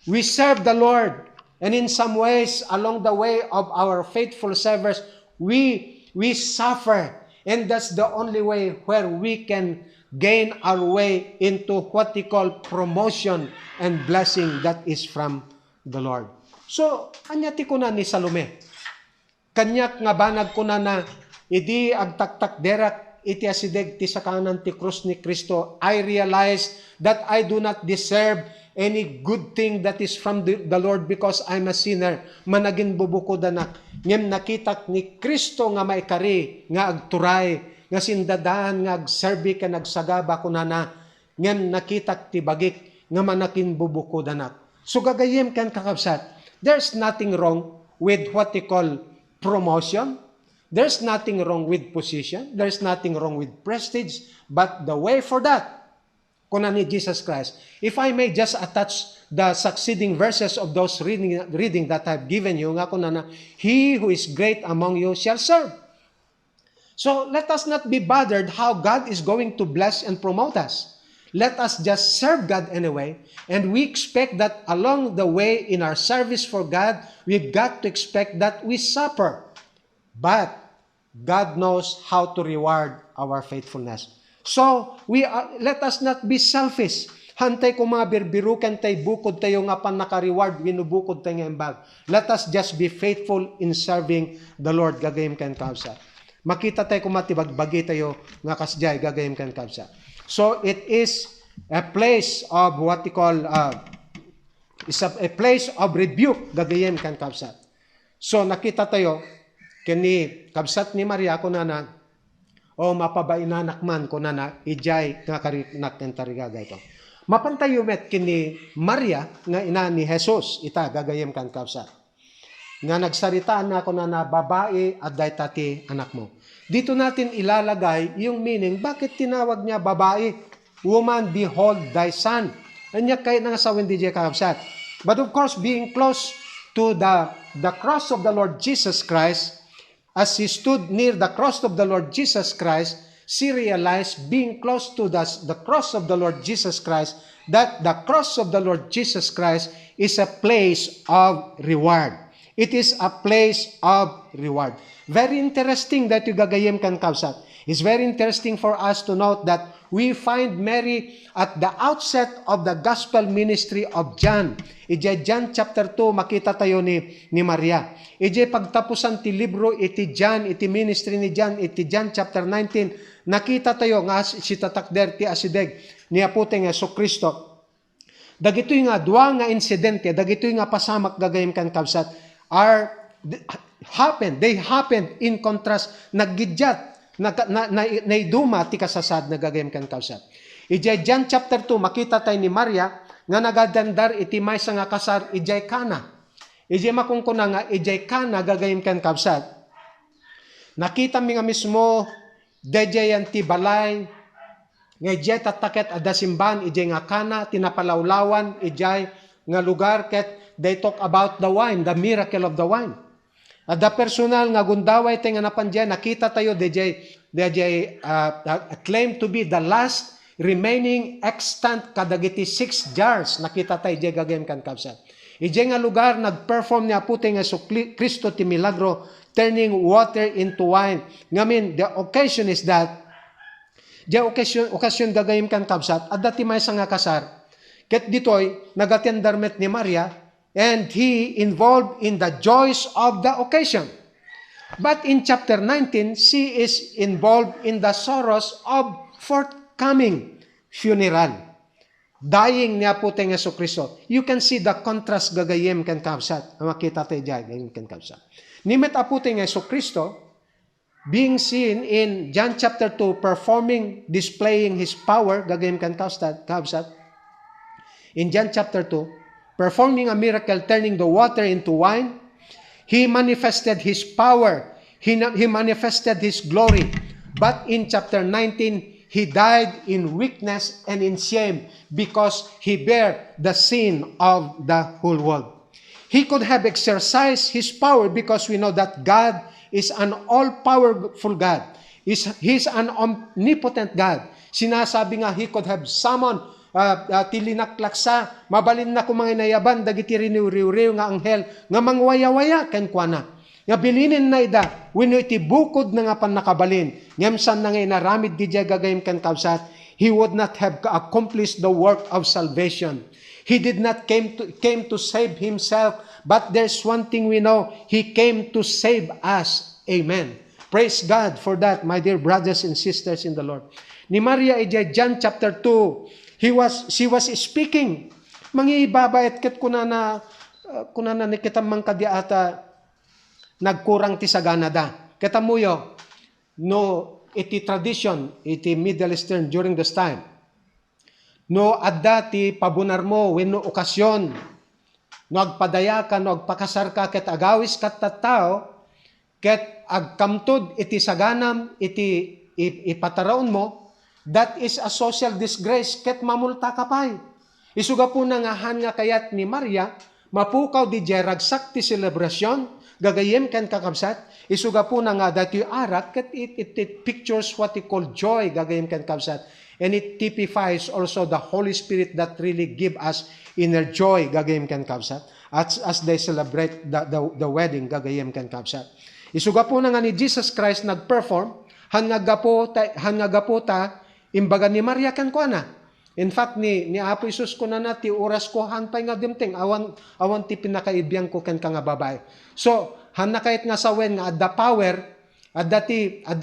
We serve the Lord, and in some ways, along the way of our faithful servers, we suffer, and that's the only way where we can gain our way into what we call promotion and blessing that is from the Lord. So, anyati ko na ni Salome, kanyak nga banag ko na idi agtaktak derak iti asideg ti sakanan ti krus ni Kristo. I realized that I do not deserve any good thing that is from the Lord because I'm a sinner. Managin bubukod anak. Ngem nakitak ni Kristo nga maikari, nga agturay, nga sindadaan, nga agserbi ka nagsagaba kunana. Ngem nakitak ti bagik, nga manakin bubukod anak. So gagayem kan kakabsat. There's nothing wrong with what they call promotion. There's nothing wrong with position. There's nothing wrong with prestige. But the way for that, kuna ni Jesus Christ. If I may just attach the succeeding verses of those reading that I've given you, nga kuna na, he who is great among you shall serve. So let us not be bothered how God is going to bless and promote us. Let us just serve God anyway, and we expect that along the way in our service for God, we've got to expect that we suffer. But God knows how to reward our faithfulness. So, let us not be selfish. Hantay ko mga birbirukan tay bukod tayo nga pan naka-reward, winubukod tayo nga imbag. Let us just be faithful in serving the Lord, gagayim kan kabsa. Makita tayo kumatibagbagi tayo nga kasjay, gagayim kan kabsa. So, it is a place of what we call, is a place of rebuke, gagayim kan kabsa. So, nakita tayo, kini kabsat ni Maria ko na o mapabainanak man ko na ijay nga karinak ng tarigagay ito. Mapantayo met kini Maria nga ina ni Jesus, ita gagayem kan kabsat. Nga nagsaritaan na ako na babae at daytati anak mo. Dito natin ilalagay yung meaning, bakit tinawag niya babae? Woman, behold thy son. Anya kay nga sa hindi diya kabsat. But of course, being close to the cross of the Lord Jesus Christ, as he stood near the cross of the Lord Jesus Christ, she realized, being close to the cross of the Lord Jesus Christ, that the cross of the Lord Jesus Christ is a place of reward. It is a place of reward. Very interesting that you gagayem kan kabsat. It's very interesting for us to note that we find Mary at the outset of the gospel ministry of John. Ije John chapter 2, makita tayo ni Maria. Ije pagtapusan ti libro iti John, iti ministry ni John, iti John chapter 19, nakita tayo nga si tatakder ti asideg ni aputeng Yesu Kristo. Dagitoy nga duwa nga insidente, dagitoy nga pasamak gagayem kan kabsat they happened in contrast naggidyat naiduma ti kasasad na gagayem kan kabsat. Ijay John chapter 2 makita tayo ni Maria nga nagadandar iti maysa nga kasar ijay Kana. Ijay makungkuna nga ijay Kana gagayem kan kabsat. Nakita mi nga mismo dejay ti balay nga ijay tataket ada simban ijay nga Kana tinapalawlawan ijay nga lugar ket they talk about the wine, the miracle of the wine. At the personal nga gundaway tayo nga napandiyan, nakita tayo dejay claim to be the last remaining extant kadagiti 6 jars nakita tayo ijay gagayem kan kabsat. Ijay nga lugar nagperform ni Apo tayo nga Kristo ti milagro turning water into wine. Ngamin, the occasion is that the occasion gagayem kan kabsat at dati may nga kasar. Ket ditoy nagatendermet ni Maria and he involved in the joys of the occasion. But in chapter 19, she is involved in the sorrows of forthcoming funeral. Dying niya po tayo Yesu Kristo. You can see the contrast gagayem kan kabsat. Makita tayo dyan, gagayem kan kabsat. Nimet apo tayo Yesu Kristo, being seen in John chapter 2, displaying His power, gagayem kan kabsat. In John chapter 2, performing a miracle, turning the water into wine, He manifested His power. He manifested His glory. But in chapter 19, He died in weakness and in shame because He bare the sin of the whole world. He could have exercised His power because we know that God is an all-powerful God. He's an omnipotent God. Sinasabi nga, He could have summoned tilinaklaksa, mabalin na kumang inayaban, dagiti riniw-riw nga anghel, nga mangwaya-waya ken kuana. Nga bilinin na ida, wino iti bukod na nga pan nakabalin, ngemsan na nga inaramid di gagayem ken kabsat, he would not have accomplished the work of salvation. He did not came to save himself, but there's one thing we know, he came to save us. Amen. Praise God for that, my dear brothers and sisters in the Lord. Ni Maria ijay John chapter 2, she was speaking. Mangibabayat ket kunana nikita mangkadi ata nagkurang ti sagana da. Ketamuyo no iti tradition iti Middle Eastern during this time. No adda ti pabunar mo wenno okasyon no agpadaya ka no agpakasar ka ket agawis kat tattao ket agkamtud iti saganam iti ipataraon mo. That is a social disgrace ket mamulta kapay. Isuga po na ngahan nga kayat ni Maria, mapukaw di ragsak ti celebration, gagayem ken kakabsat, isuga po na nga dati arak, ket it pictures what he call joy, gagayem ken kakabsat. And it typifies also the Holy Spirit that really give us inner joy, gagayem ken kakabsat, as they celebrate the wedding, gagayem ken kakabsat. Isuga po na nga ni Jesus Christ nagperform, hanagapo ta, imbaga ni Maria kan kuana. In fact, ni Apo Isus ko na ti oras ko hanpay nga dimteng awan ti pinakaibiyang ko ken nga babae. So, hanakait nga sawen nga adda power, adda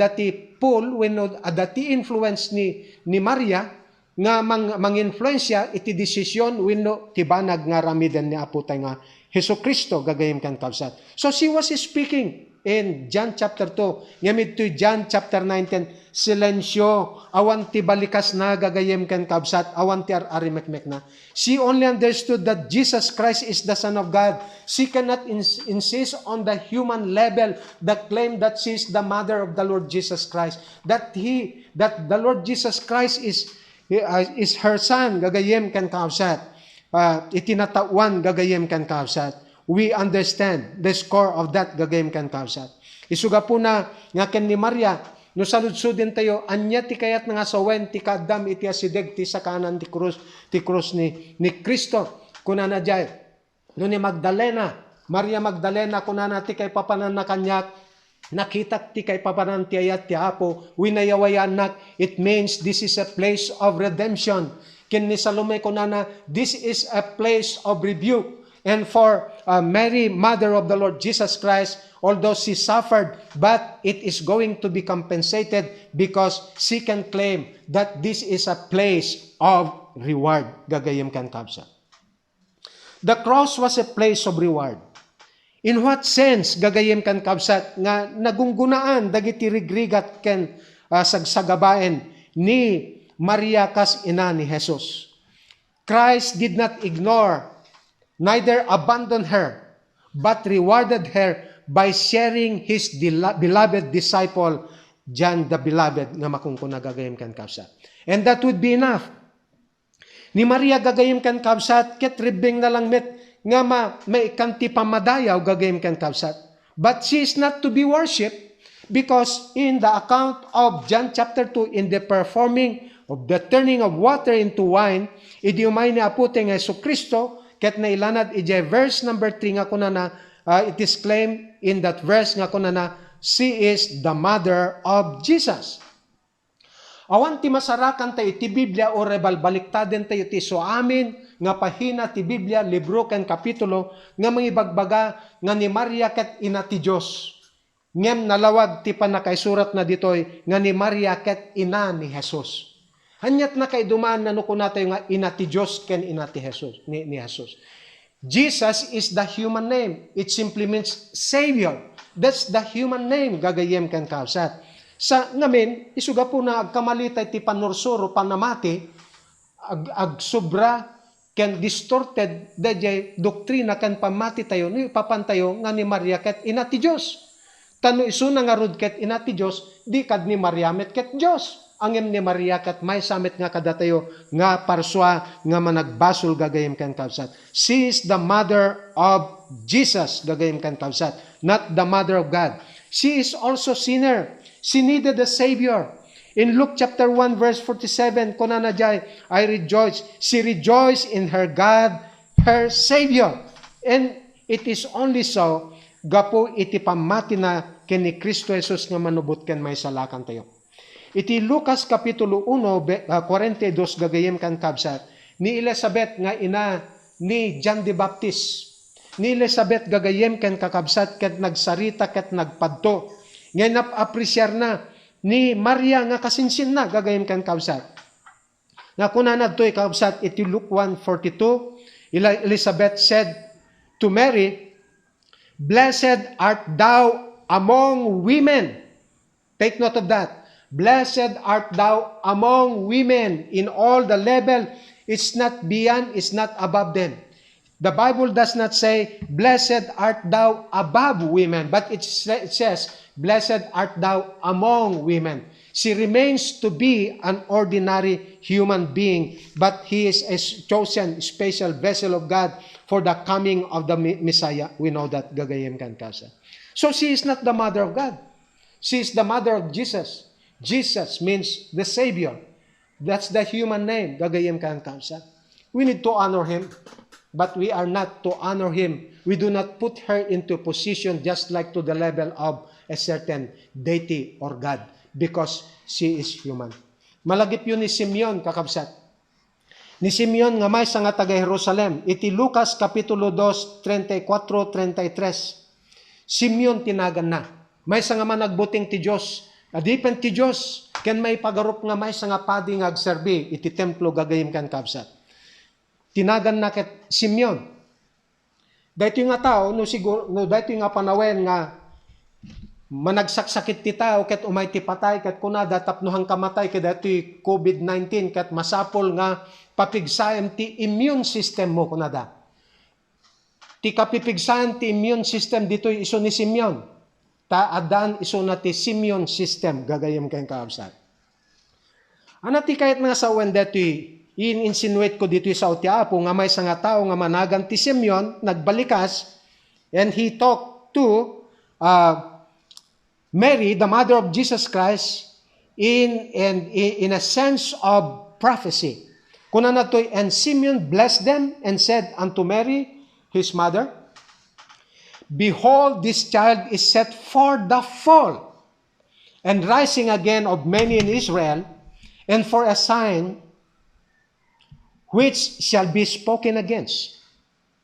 ti pull wenno adda ti influence ni Maria nga manginfluensya iti desisyon wenno ti banag nga ramiden ni Apo tay nga Hesukristo gagayem kan kabsat. So she was speaking in John chapter 2, ngamit to John chapter 19, silensyo, awan ti balikas na gagayem ken kabsat, awan ti arimekmek na. She only understood that Jesus Christ is the Son of God. She cannot insist on the human level the claim that she is the mother of the Lord Jesus Christ. That the Lord Jesus Christ is her son, gagayem ken kabsat. Itinatawan gagayem kan kabsat. We understand the score of that gagayem kan kabsat. Isuga po na nga ken ni Maria, no saludsudin tayo, anya ti kayat nga sawen ti kadam iti asideg ti sakanan ti krus ni Kristo. Kunana jay, no ni Magdalena, Maria Magdalena, kunana ti kay papanan na kanyak, nakita ti kay papanan ti ayat ti Apo, winayawayan nak, it means this is a place of redemption. Ken ni Salome kunana, this is a place of rebuke. And for Mary, mother of the Lord Jesus Christ, although she suffered, but it is going to be compensated because she can claim that this is a place of reward. Gagayem kan kabsa. The cross was a place of reward. In what sense, gagayem kan kabsat, nga nagunggunaan, dagiti rigrigat ken sagsagabaen ni Maria kas ina ni Jesus. Christ did not ignore, neither abandon her, but rewarded her by sharing His beloved disciple, John the Beloved, nga makungkuna gagayem kan kabsat. And that would be enough. Ni Maria gagayem kan kabsat, ket ribeng na lang met, nga may kanti pamadayaw gagayem kan kabsat. But she is not to be worshipped because in the account of John chapter 2, in the performing of the turning of water into wine, idiumay ni apute nga Yesu Kristo, ket nailanad ije verse number 3 nga kunana, it is claimed in that verse nga kunana, she is the mother of Jesus. Awan ti masarakan tayo ti Biblia o rebalbaliktaden tayo ti so amin nga pahina ti Biblia, libro ken kapitulo nga mangibagbaga nga ni Maria ket ina ti Dios. Ngem nalawag ti panakaisurat na ditoy nga ni Maria ket ina ni Jesus. Hanyat na kay dumaan na nuko nato nga ina ti Dios ken ina ti Jesus ni Jesus. Jesus is the human name. It simply means Savior. That's the human name gagayem ken kabsat. Sa ngamin, isuga po na agkamalitay ti panursuro panamati, ag sobra ken distorted dayjay doktrina ken pamati tayo, ni papantayo nga ni Maria ket ina ti Dios. Tano isuna nga rod ket ina ti Dios, di kad ni Maria met ket Dios. Angem ni Maria ket may samet nga kadatayo nga parswa nga managbasol gagayem ken kabsat. She is the mother of Jesus gagayem ken kabsat, not the mother of God. She is also sinner. She needed a Savior. In Luke chapter 1 verse 47, kunana jay, I rejoice. She rejoiced in her God, her Savior. And it is only so, gapo iti pamati na ken ni Kristo Jesus nga manubot ken may salakan tayo. Iti Lucas kapitulo 1, 42 gagayem kan kabsat, ni Elizabeth nga ina ni John the Baptist. Ni Elizabeth gagayem ken kakabsat ket nagsarita ket nagpadto. Nga napapresyar na ni Maria nga kasinsin na gagayem kan kabsat. Nga kunana to'y kabsat iti Luke 1:42, Elizabeth said to Mary, "Blessed art thou among women." Take note of that. Blessed art thou among women in all the level. It's not beyond, it's not above them. The Bible does not say, blessed art thou above women, but it says, blessed art thou among women. She remains to be an ordinary human being, but he is a chosen special vessel of God for the coming of the Messiah. We know that, gagayem kan kasa. So she is not the mother of God. She is the mother of Jesus. Jesus means the Savior. That's the human name, gagayem kan kasa. We need to honor him. But we are not to honor him. We do not put her into position just like to the level of a certain deity or God because she is human. Malagip yun ni Simeon, kakabsat. Ni Simeon nga may sa nga taga Jerusalem. Iti Lucas kapitulo 2, 34-33. Simeon tinagan na. May sa nga managbuting ti Diyos. Adipen ti Diyos. Ken may pagarup nga may sa nga padi nga agserbi. Iti templo gagayim kan kabsat. Tinagan na ket Simeon. Dahito nga tao, no dahito nga panawen nga managsaksakit ti tao ket umay ti patay ket kunada tapnohang kamatay ket dahito COVID-19 ket masapol nga papigsaem ti immune system mo kunada. Ti kapipigsaem ti immune system dito iso ni Simeon. Ta adan iso na ti Simeon system gagayem ken kaabsat. Ana ti kayat nga sawen dahito in-insinuate ko dito sa Apo nga may nga tao nga managan ti Simeon, nagbalikas, and he talked to Mary, the mother of Jesus Christ, in a sense of prophecy. Kuna na to'y, and Simeon blessed them and said unto Mary, his mother, Behold, this child is set for the fall and rising again of many in Israel, and for a sign which shall be spoken against.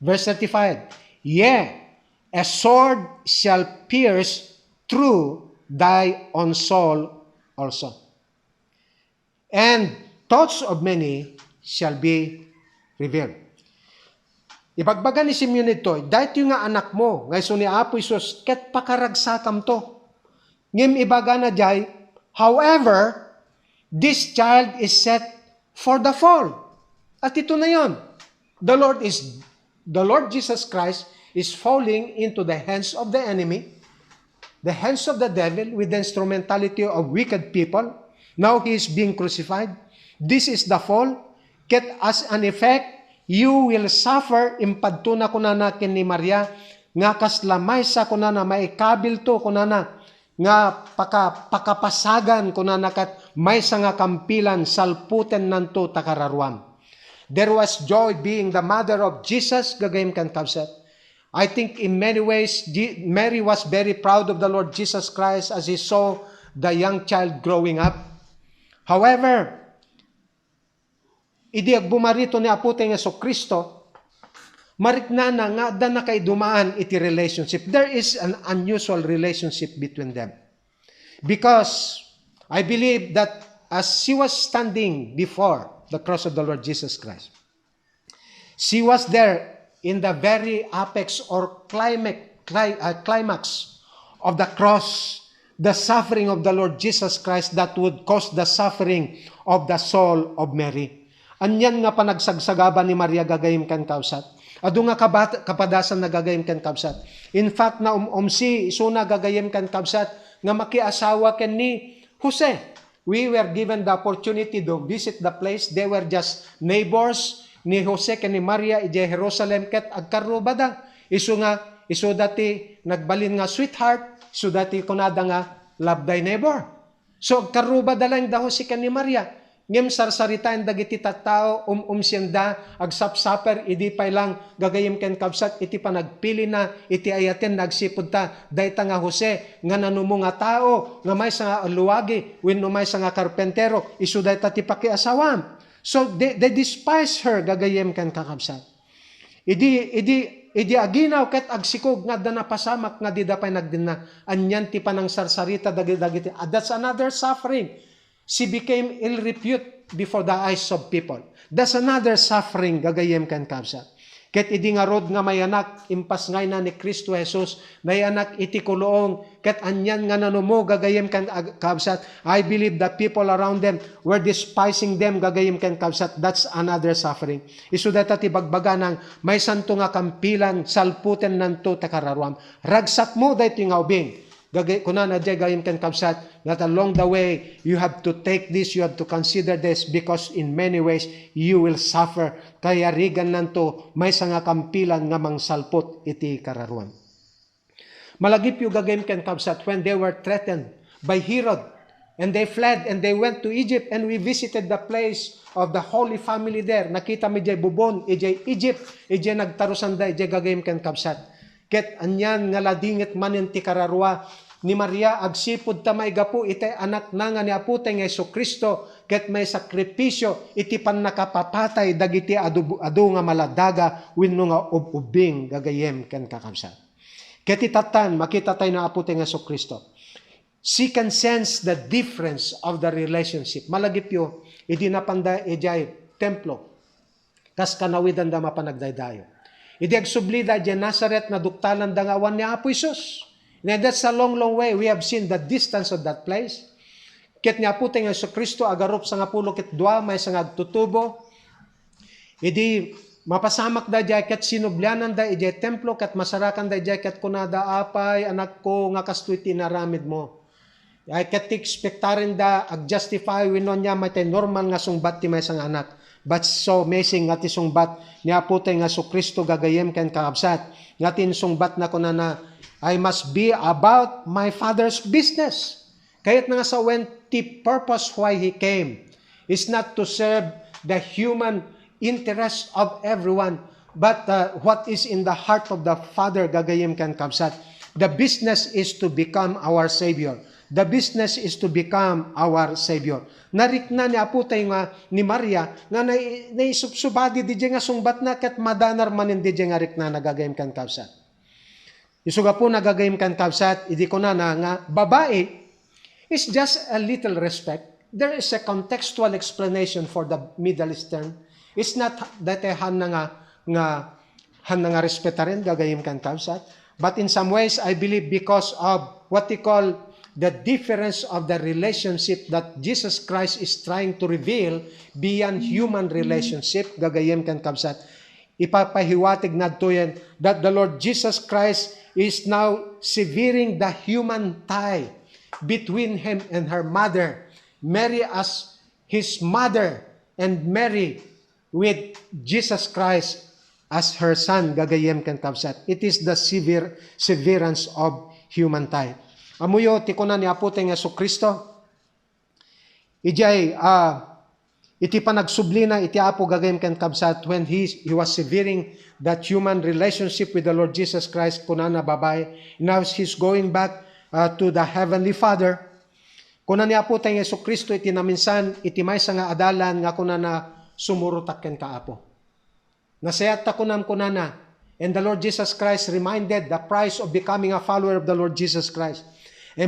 Verse 35, Yea, a sword shall pierce through thy own soul also, and thoughts of many shall be revealed. Ibagbaga ni Simeon ito, dahit yung nga anak mo, ngay so ni Apo Isus, ket pakaragsakam to. Ngim ibaga na jay, however, this child is set for the fall. At ito na yon. The Lord Jesus Christ is falling into the hands of the enemy, the hands of the devil with the instrumentality of wicked people. Now he is being crucified. This is the fall. Ket as an effect, you will suffer. Impadto na kunana ken ni Maria, nga kaslamay sa kunana, maikabil to kunana, nga pakapasagan kunana kat may sa nga kampilan, salputen nanto takararuam. There was joy being the mother of Jesus, gagayim kan kabsat. I think in many ways, Mary was very proud of the Lord Jesus Christ as he saw the young child growing up. However, idi agbumarito ni Apo tayong Jesucristo, mariknana nga da na kay dumaan iti relationship. There is an unusual relationship between them. Because I believe that as she was standing before the cross of the Lord Jesus Christ, she was there in the very apex or climax of the cross, the suffering of the Lord Jesus Christ that would cause the suffering of the soul of Mary. Anyan nga panagsagsagaban ni Maria gagayim kan kausat. Adu nga kapadasan na gagayim kan kausat. In fact, na umsi isuna gagayim kan kausat nga makiasawa ken ni Jose. We were given the opportunity to visit the place. They were just neighbors ni Jose ken ni Maria ije Jerusalem ket agkarubada. Isu dati nagbalin nga sweetheart, isu dati kunada nga love thy neighbor. So agkarubada lang da Jose ken ni Maria. Ngem sarsaritain dagiti tattao siyanda agsapsaper idi pay lang gagayim ken kabsat iti panagpili na iti ayaten nagsipud ta dayta nga Jose nga nanumo nga tao nga may sa luwagi wenno may sa nga karpentero isu dayta ti pakiasawam. So they despise her gagayim ken kakabsat. Idi aginaw ket agsikog nga da napasamak nga di dapay nagdina anyan ti panang sarsarita dagiti. That's another suffering. She became ill repute before the eyes of people. That's another suffering gagayem kan kabsat. Ket idi nga rod nga may anak impas ngay na ni Kristo Jesus, may anak iti kuloong ket anyan nga nanumo gagayem kan kabsat. I believe the people around them were despising them gagayem kan kabsat. That's another suffering. Isu data ti bagbaga ng may santo nga kampilan salputen nanto takararuam. Ragsak mo dayto nga ubing. Kunan adjay gayim ken kabsat that along the way you have to take this, you have to consider this because in many ways you will suffer. Kaya rigan nanto may nga kampilan nga mangsalpot iti kararuan. Malagip yung gagayim ken kabsat when they were threatened by Herod and they fled and they went to Egypt and we visited the place of the Holy Family there. Nakita mi jay bubon ijay Egypt ijay nagtarusanda ijay gagayim ken kabsat. Ket anyan nga ladingit manen ti kararua ni Maria agsipud ta may gapu iti anak na nga ni Apo tayong Jesucristo ket may sakripisyo iti pan nakapapatay dagiti adu nga maladaga wenno nga ubing gagayem ken kakabsat. Ket itatan makita tayo na Apo tayong Jesucristo. She can sense the difference of the relationship. Malagipyo idi napanda ijay templo kas kanawidan da mapanagdaydayo. Idi agsublida dyan Nazareth na duktalan dangawan ni Apo Isus. And that's a long, long way. We have seen the distance of that place. Ket ni Apo tayong Jesucristo agarup sa nga pulo ket dua may sa nga agtutubo. Idi mapasamak da dyan ket sinublianan da ijay templo ket masarakan da dyan ket kunada apay anak ko nga kastoy tinaramid mo. Ay ket expectarin da ag-justify wenno nya may normal nga sungbat ti may sa nga anak. But so amazing nga ti sungbat ni Apo tayong Jesucristo gagayem ken kakabsat. Nga ti sungbat na kunana I must be about my Father's business. Kayat nga sa when the purpose why He came is not to serve the human interest of everyone, but what is in the heart of the Father gagayem ken kakabsat. The business is to become our Savior. The business is to become our Savior. Narikna ni Apo tayo nga ni Maria nga naisubsubadi di nga sungbat na ket madanar manin di nga rikna nagagayim kan kabsat. Isuga po nagagayim kan kabsat, idi ko na nga babae is just a little respect. There is a contextual explanation for the Middle Eastern. It's not that na nga han nga respeta rin gagayim kan kabsat. But in some ways, I believe because of what they call the difference of the relationship that Jesus Christ is trying to reveal beyond human relationship, gagayim kan kabsat. Ipapahiwatig na yan that the Lord Jesus Christ is now severing the human tie between him and her mother. Mary as his mother and Mary with Jesus Christ as her son, gagayem kan kabsat. It is the severance of human tie. Amuyo, tikunan ni Aputeng Yesu Kristo. Ijay, iti panagsublina, iti apo gagayem kan kabsat when he was severing that human relationship with the Lord Jesus Christ, kunana babay. Now he's going back to the Heavenly Father. Kunan ni Aputeng Yesu Kristo, iti naminsan, iti may nga adalan, nga kunana sumurutak ken kaapo. Nasayat ta kunana, and the Lord Jesus Christ reminded the price of becoming a follower of the Lord Jesus Christ. He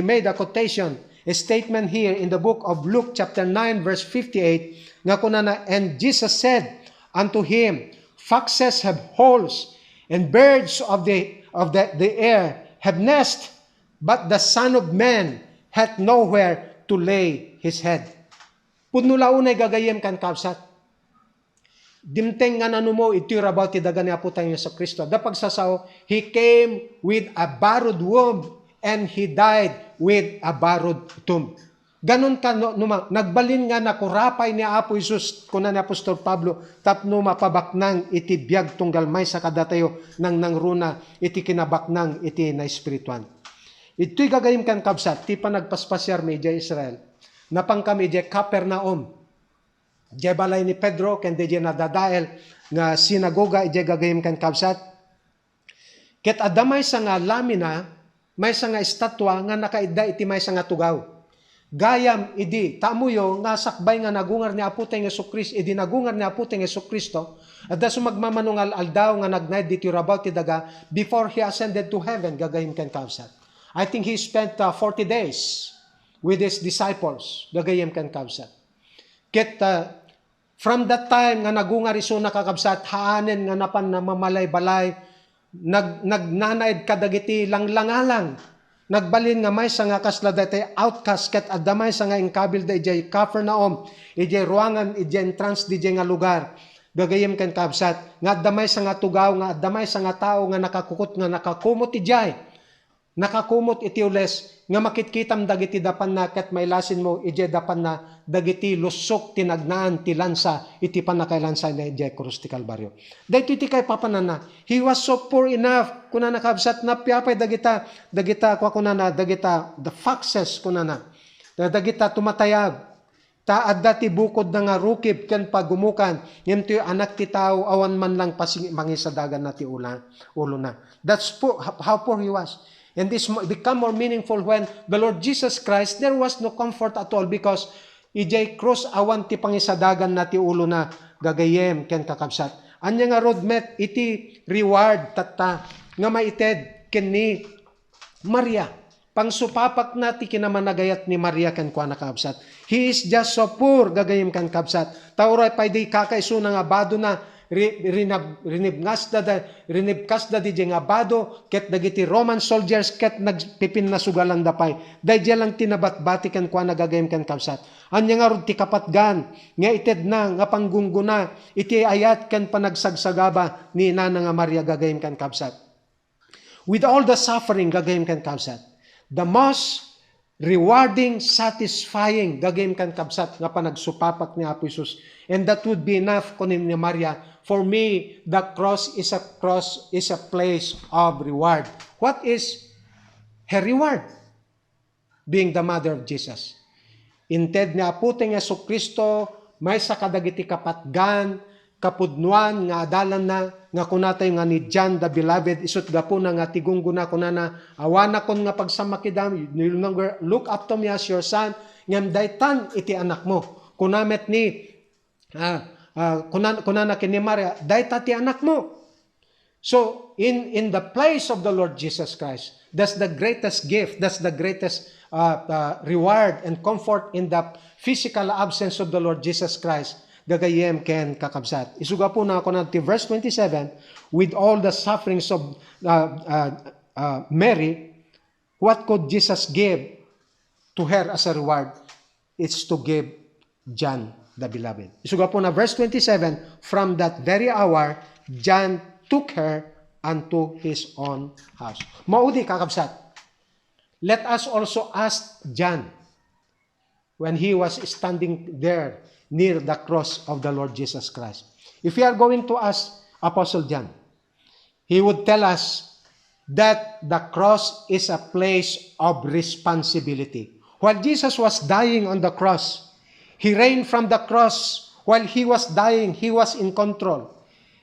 made a quotation, a statement here in the book of Luke chapter 9 verse 58, nga kunana, and Jesus said unto him, foxes have holes, and birds of the air have nests, but the Son of Man hath nowhere to lay his head. Punulaunay gagayem kan kabsat. Dimteng nga nanumo, iti about ti daga ni Aputeng Yesu Kristo. Dapag sasaw, he came with a borrowed womb and he died with a borrowed tomb. Ganon ka, nagbalin nga na kurapay ni Apo Isus, kuna ni Apostol Pablo, tapno mapabaknang iti biyag tunggal may sa kadatayo nang nangruna iti kinabaknang iti na espirituan. Ito'y gagayim kan kabsat, ti pa nagpaspasyar medya Israel, napang kami di Capernaum. Diya balay ni Pedro, kende diya nadadael nga sinagoga, diya gagayim kan kabsat. Ket adamay sa nga lamina, may sa nga estatwa nga nakaida iti may sa nga tugaw. Gayam idi, tamuyo nga sakbay nga nagungar ni Aputeng Yesu Kristo, idi nagungar ni Aputeng Yesu Kristo, at da sumagmamanungal aldaw nga nagnaid diti rabaw ti daga before he ascended to heaven, gagayim kan kabsat. I think he spent 40 days with his disciples, gagayim kan kabsat. Ket from that time nga nagungar iso nakakabsat, haanen nga napan na mamalay-balay, nagnanaid kadagiti langlangalang, nagbalin nga may sa nga kasla dati outcast, ket adamay sa nga ingkabil da ijay Capernaum, ijay ruangan, ijay entrance dijay nga lugar, gagayem kan kabsat, nga adamay sa nga tugaw, nga adamay sa nga tao nga nakakukot, nga nakakumot ijay, nakakumot iti ules, nga makitkitam dagiti dapan na ket may lasin mo, ije dapan na dagiti lusok tinagnaan ti lansa, iti panakailansa na ije krus ti Kalbaryo. Dahito iti kay papanana, he was so poor enough, kuna nakabsat na piyapay dagita, kwa kunana, dagita, the foxes kunana, dagita tumatayag, taad dati bukod na nga rukib ken pagumukan, ngem ti anak ti tao awan man lang mangisadagan na ti ulo na. That's poor, how poor he was. And this become more meaningful when the Lord Jesus Christ, there was no comfort at all because ijay cross awan ti pangisadagan na ti ulo na gagayem ken kakabsat. Anya nga roadmet iti reward tatta nga maited ken ni Maria. Pangsupapak na ti kinamanagayat ni Maria ken kwa nakabsat. He is just so poor, gagayem ken kabsat. Tauray pay di kakaiso nga bado na rinibkas da di nga bado ket dagiti Roman soldiers ket nagpipin na sugalan dapay dayjay lang tinabat-bati ken kwa nagagayem ken kabsat. Anya nga rod ti kapatgan nga ited na nga panggungguna iti ayat ken panagsagsagaba ni Nana nga Maria, gagayem ken kabsat. With all the suffering, gagayem ken kabsat, the most rewarding, satisfying, gagayem ken kabsat nga panagsupapak ni Apo Isus, and that would be enough kunim ni Maria. For me, the cross is a place of reward. What is her reward? Being the mother of Jesus. Inted ni Aputeng Yesu Kristo, may sa kadagiti kapatgan, kapudnuan, nga adalan na, nga kunatay nga ni John the Beloved, isut gapo na nga tigungguna kunana, awana kon nga pagsamakidam, you no longer look up to me as your son, ngam daytan iti anak mo. Kunamet ni, kunana kini Maria, dayta ti anak mo. So, in the place of the Lord Jesus Christ, that's the greatest gift, that's the greatest reward and comfort in the physical absence of the Lord Jesus Christ. gagayem ken kakabsat. Isuga po na ako na verse 27, with all the sufferings of Mary, what could Jesus give to her as a reward? It's to give John the beloved. Isuga po na verse 27, from that very hour, John took her unto his own house. Maudi kakabsat. Let us also ask John when he was standing there near the cross of the Lord Jesus Christ. If we are going to ask Apostle John, he would tell us that the cross is a place of responsibility. While Jesus was dying on the cross, he reigned from the cross. While he was dying, he was in control.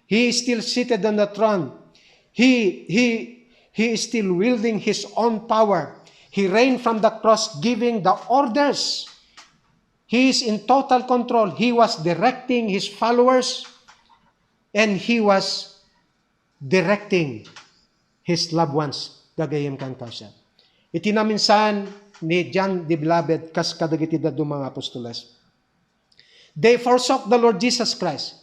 He is still seated on the throne. He is still wielding his own power. He reigned from the cross, giving the orders. He is in total control. He was directing his followers, and he was directing his loved ones. Gagayem kan siya. Itinaminsan ni John the Beloved kas kadagiti dadto mga apostoles. They forsook the Lord Jesus Christ.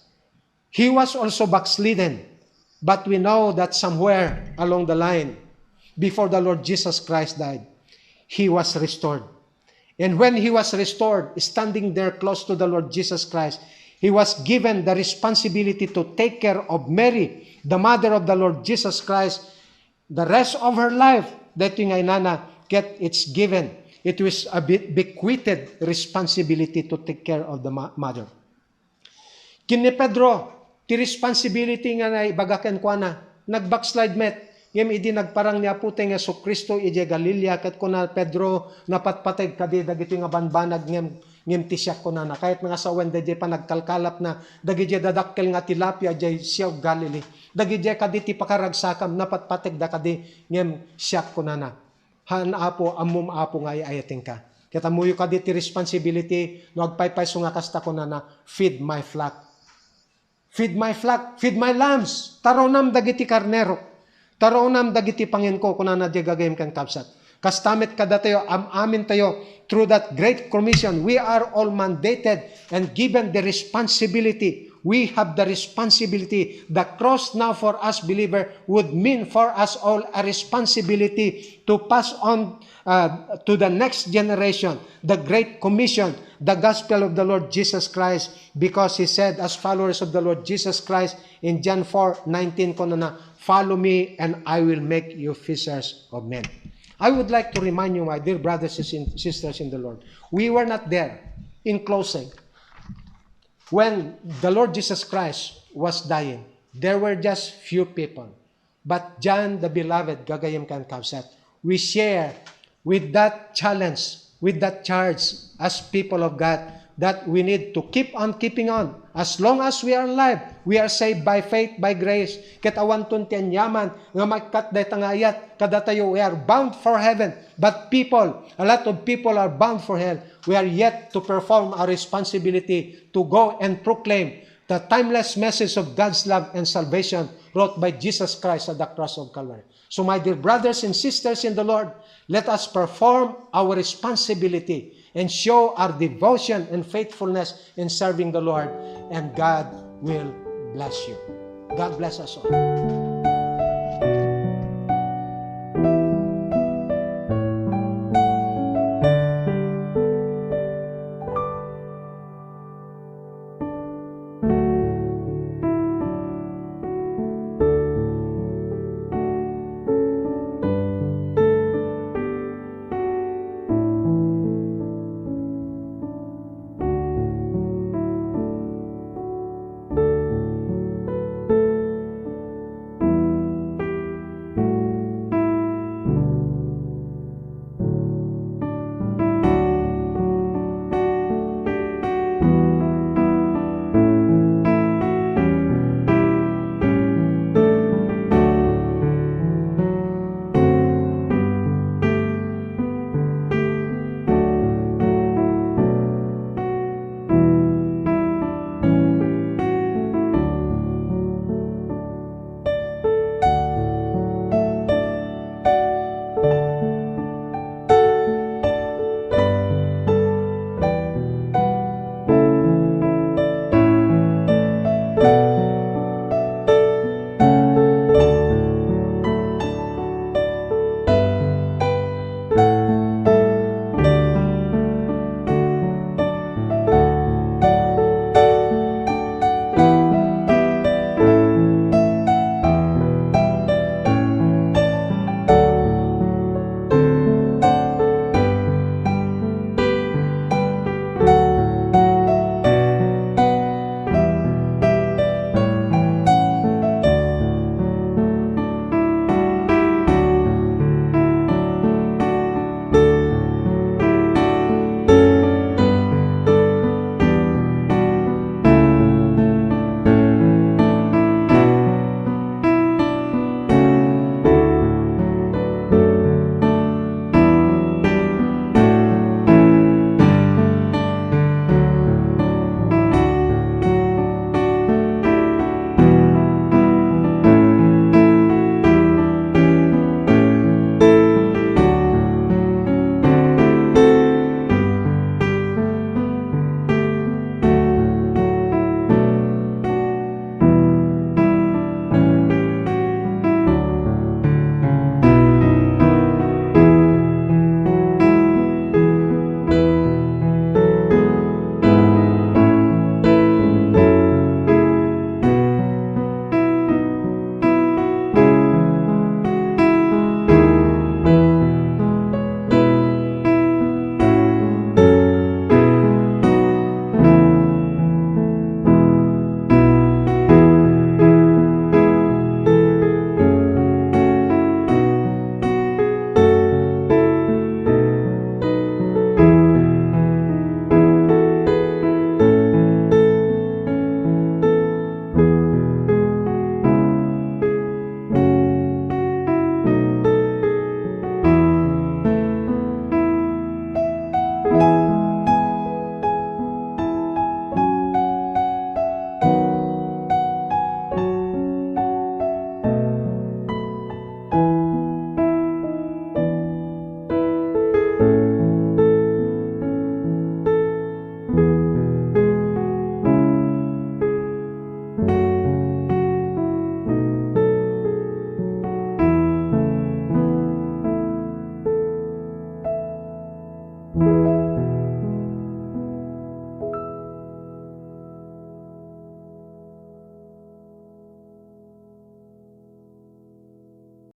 He was also backslidden. But we know that somewhere along the line, before the Lord Jesus Christ died, he was restored. And when he was restored, standing there close to the Lord Jesus Christ, he was given the responsibility to take care of Mary, the mother of the Lord Jesus Christ. The rest of her life, that yung inana, it's given. It was a bequeathed responsibility to take care of the mother. Kini Pedro, ti responsibility nga na ibagaken kwa na, nag-backslide met, ngem idi nagparang niya puti nga so Kristo ije Galilea, kat ko na Pedro napatpatay kadi dagiti nga banbanag ngem tisyak ko na kahit nga sawen dagiti pa nagkalkalap na dagiti dadakkel nga tilapia jay siya Galilee, dagiti kadi ti pakaragsakam napatpatay da kadi ngem siyak ko na han apo amum apo nga ayating ka. Kita muyo kadi ti responsibility no agpaypay so nga kasta ko na feed my flock. Feed my flock, feed my lambs. Taronam dagiti karnero. Taronam dagiti pangin ko kunana di gagayem kan kapsat. Kastamit kada tayo, amin tayo, through that great commission, we are all mandated and given the responsibility. We have the responsibility. The cross now for us believer would mean for us all a responsibility to pass on to the next generation the great commission, the gospel of the Lord Jesus Christ, because he said as followers of the Lord Jesus Christ in John 4:19 ko na, follow me and I will make you fishers of men. I would like to remind you, my dear brothers and sisters in the Lord, we were not there. In closing, when the Lord Jesus Christ was dying, there were just few people. But John the Beloved, gagayem kan kapsat, we share with that challenge, with that charge as people of God, that we need to keep on keeping on. As long as we are alive, we are saved by faith, by grace. Katawan tuntian yaman, nga magkat day tangayat, kada tayo, we are bound for heaven. But people, a lot of people are bound for hell. We are yet to perform our responsibility to go and proclaim the timeless message of God's love and salvation wrought by Jesus Christ at the cross of Calvary. So my dear brothers and sisters in the Lord, let us perform our responsibility and show our devotion and faithfulness in serving the Lord, and God will bless you. God bless us all.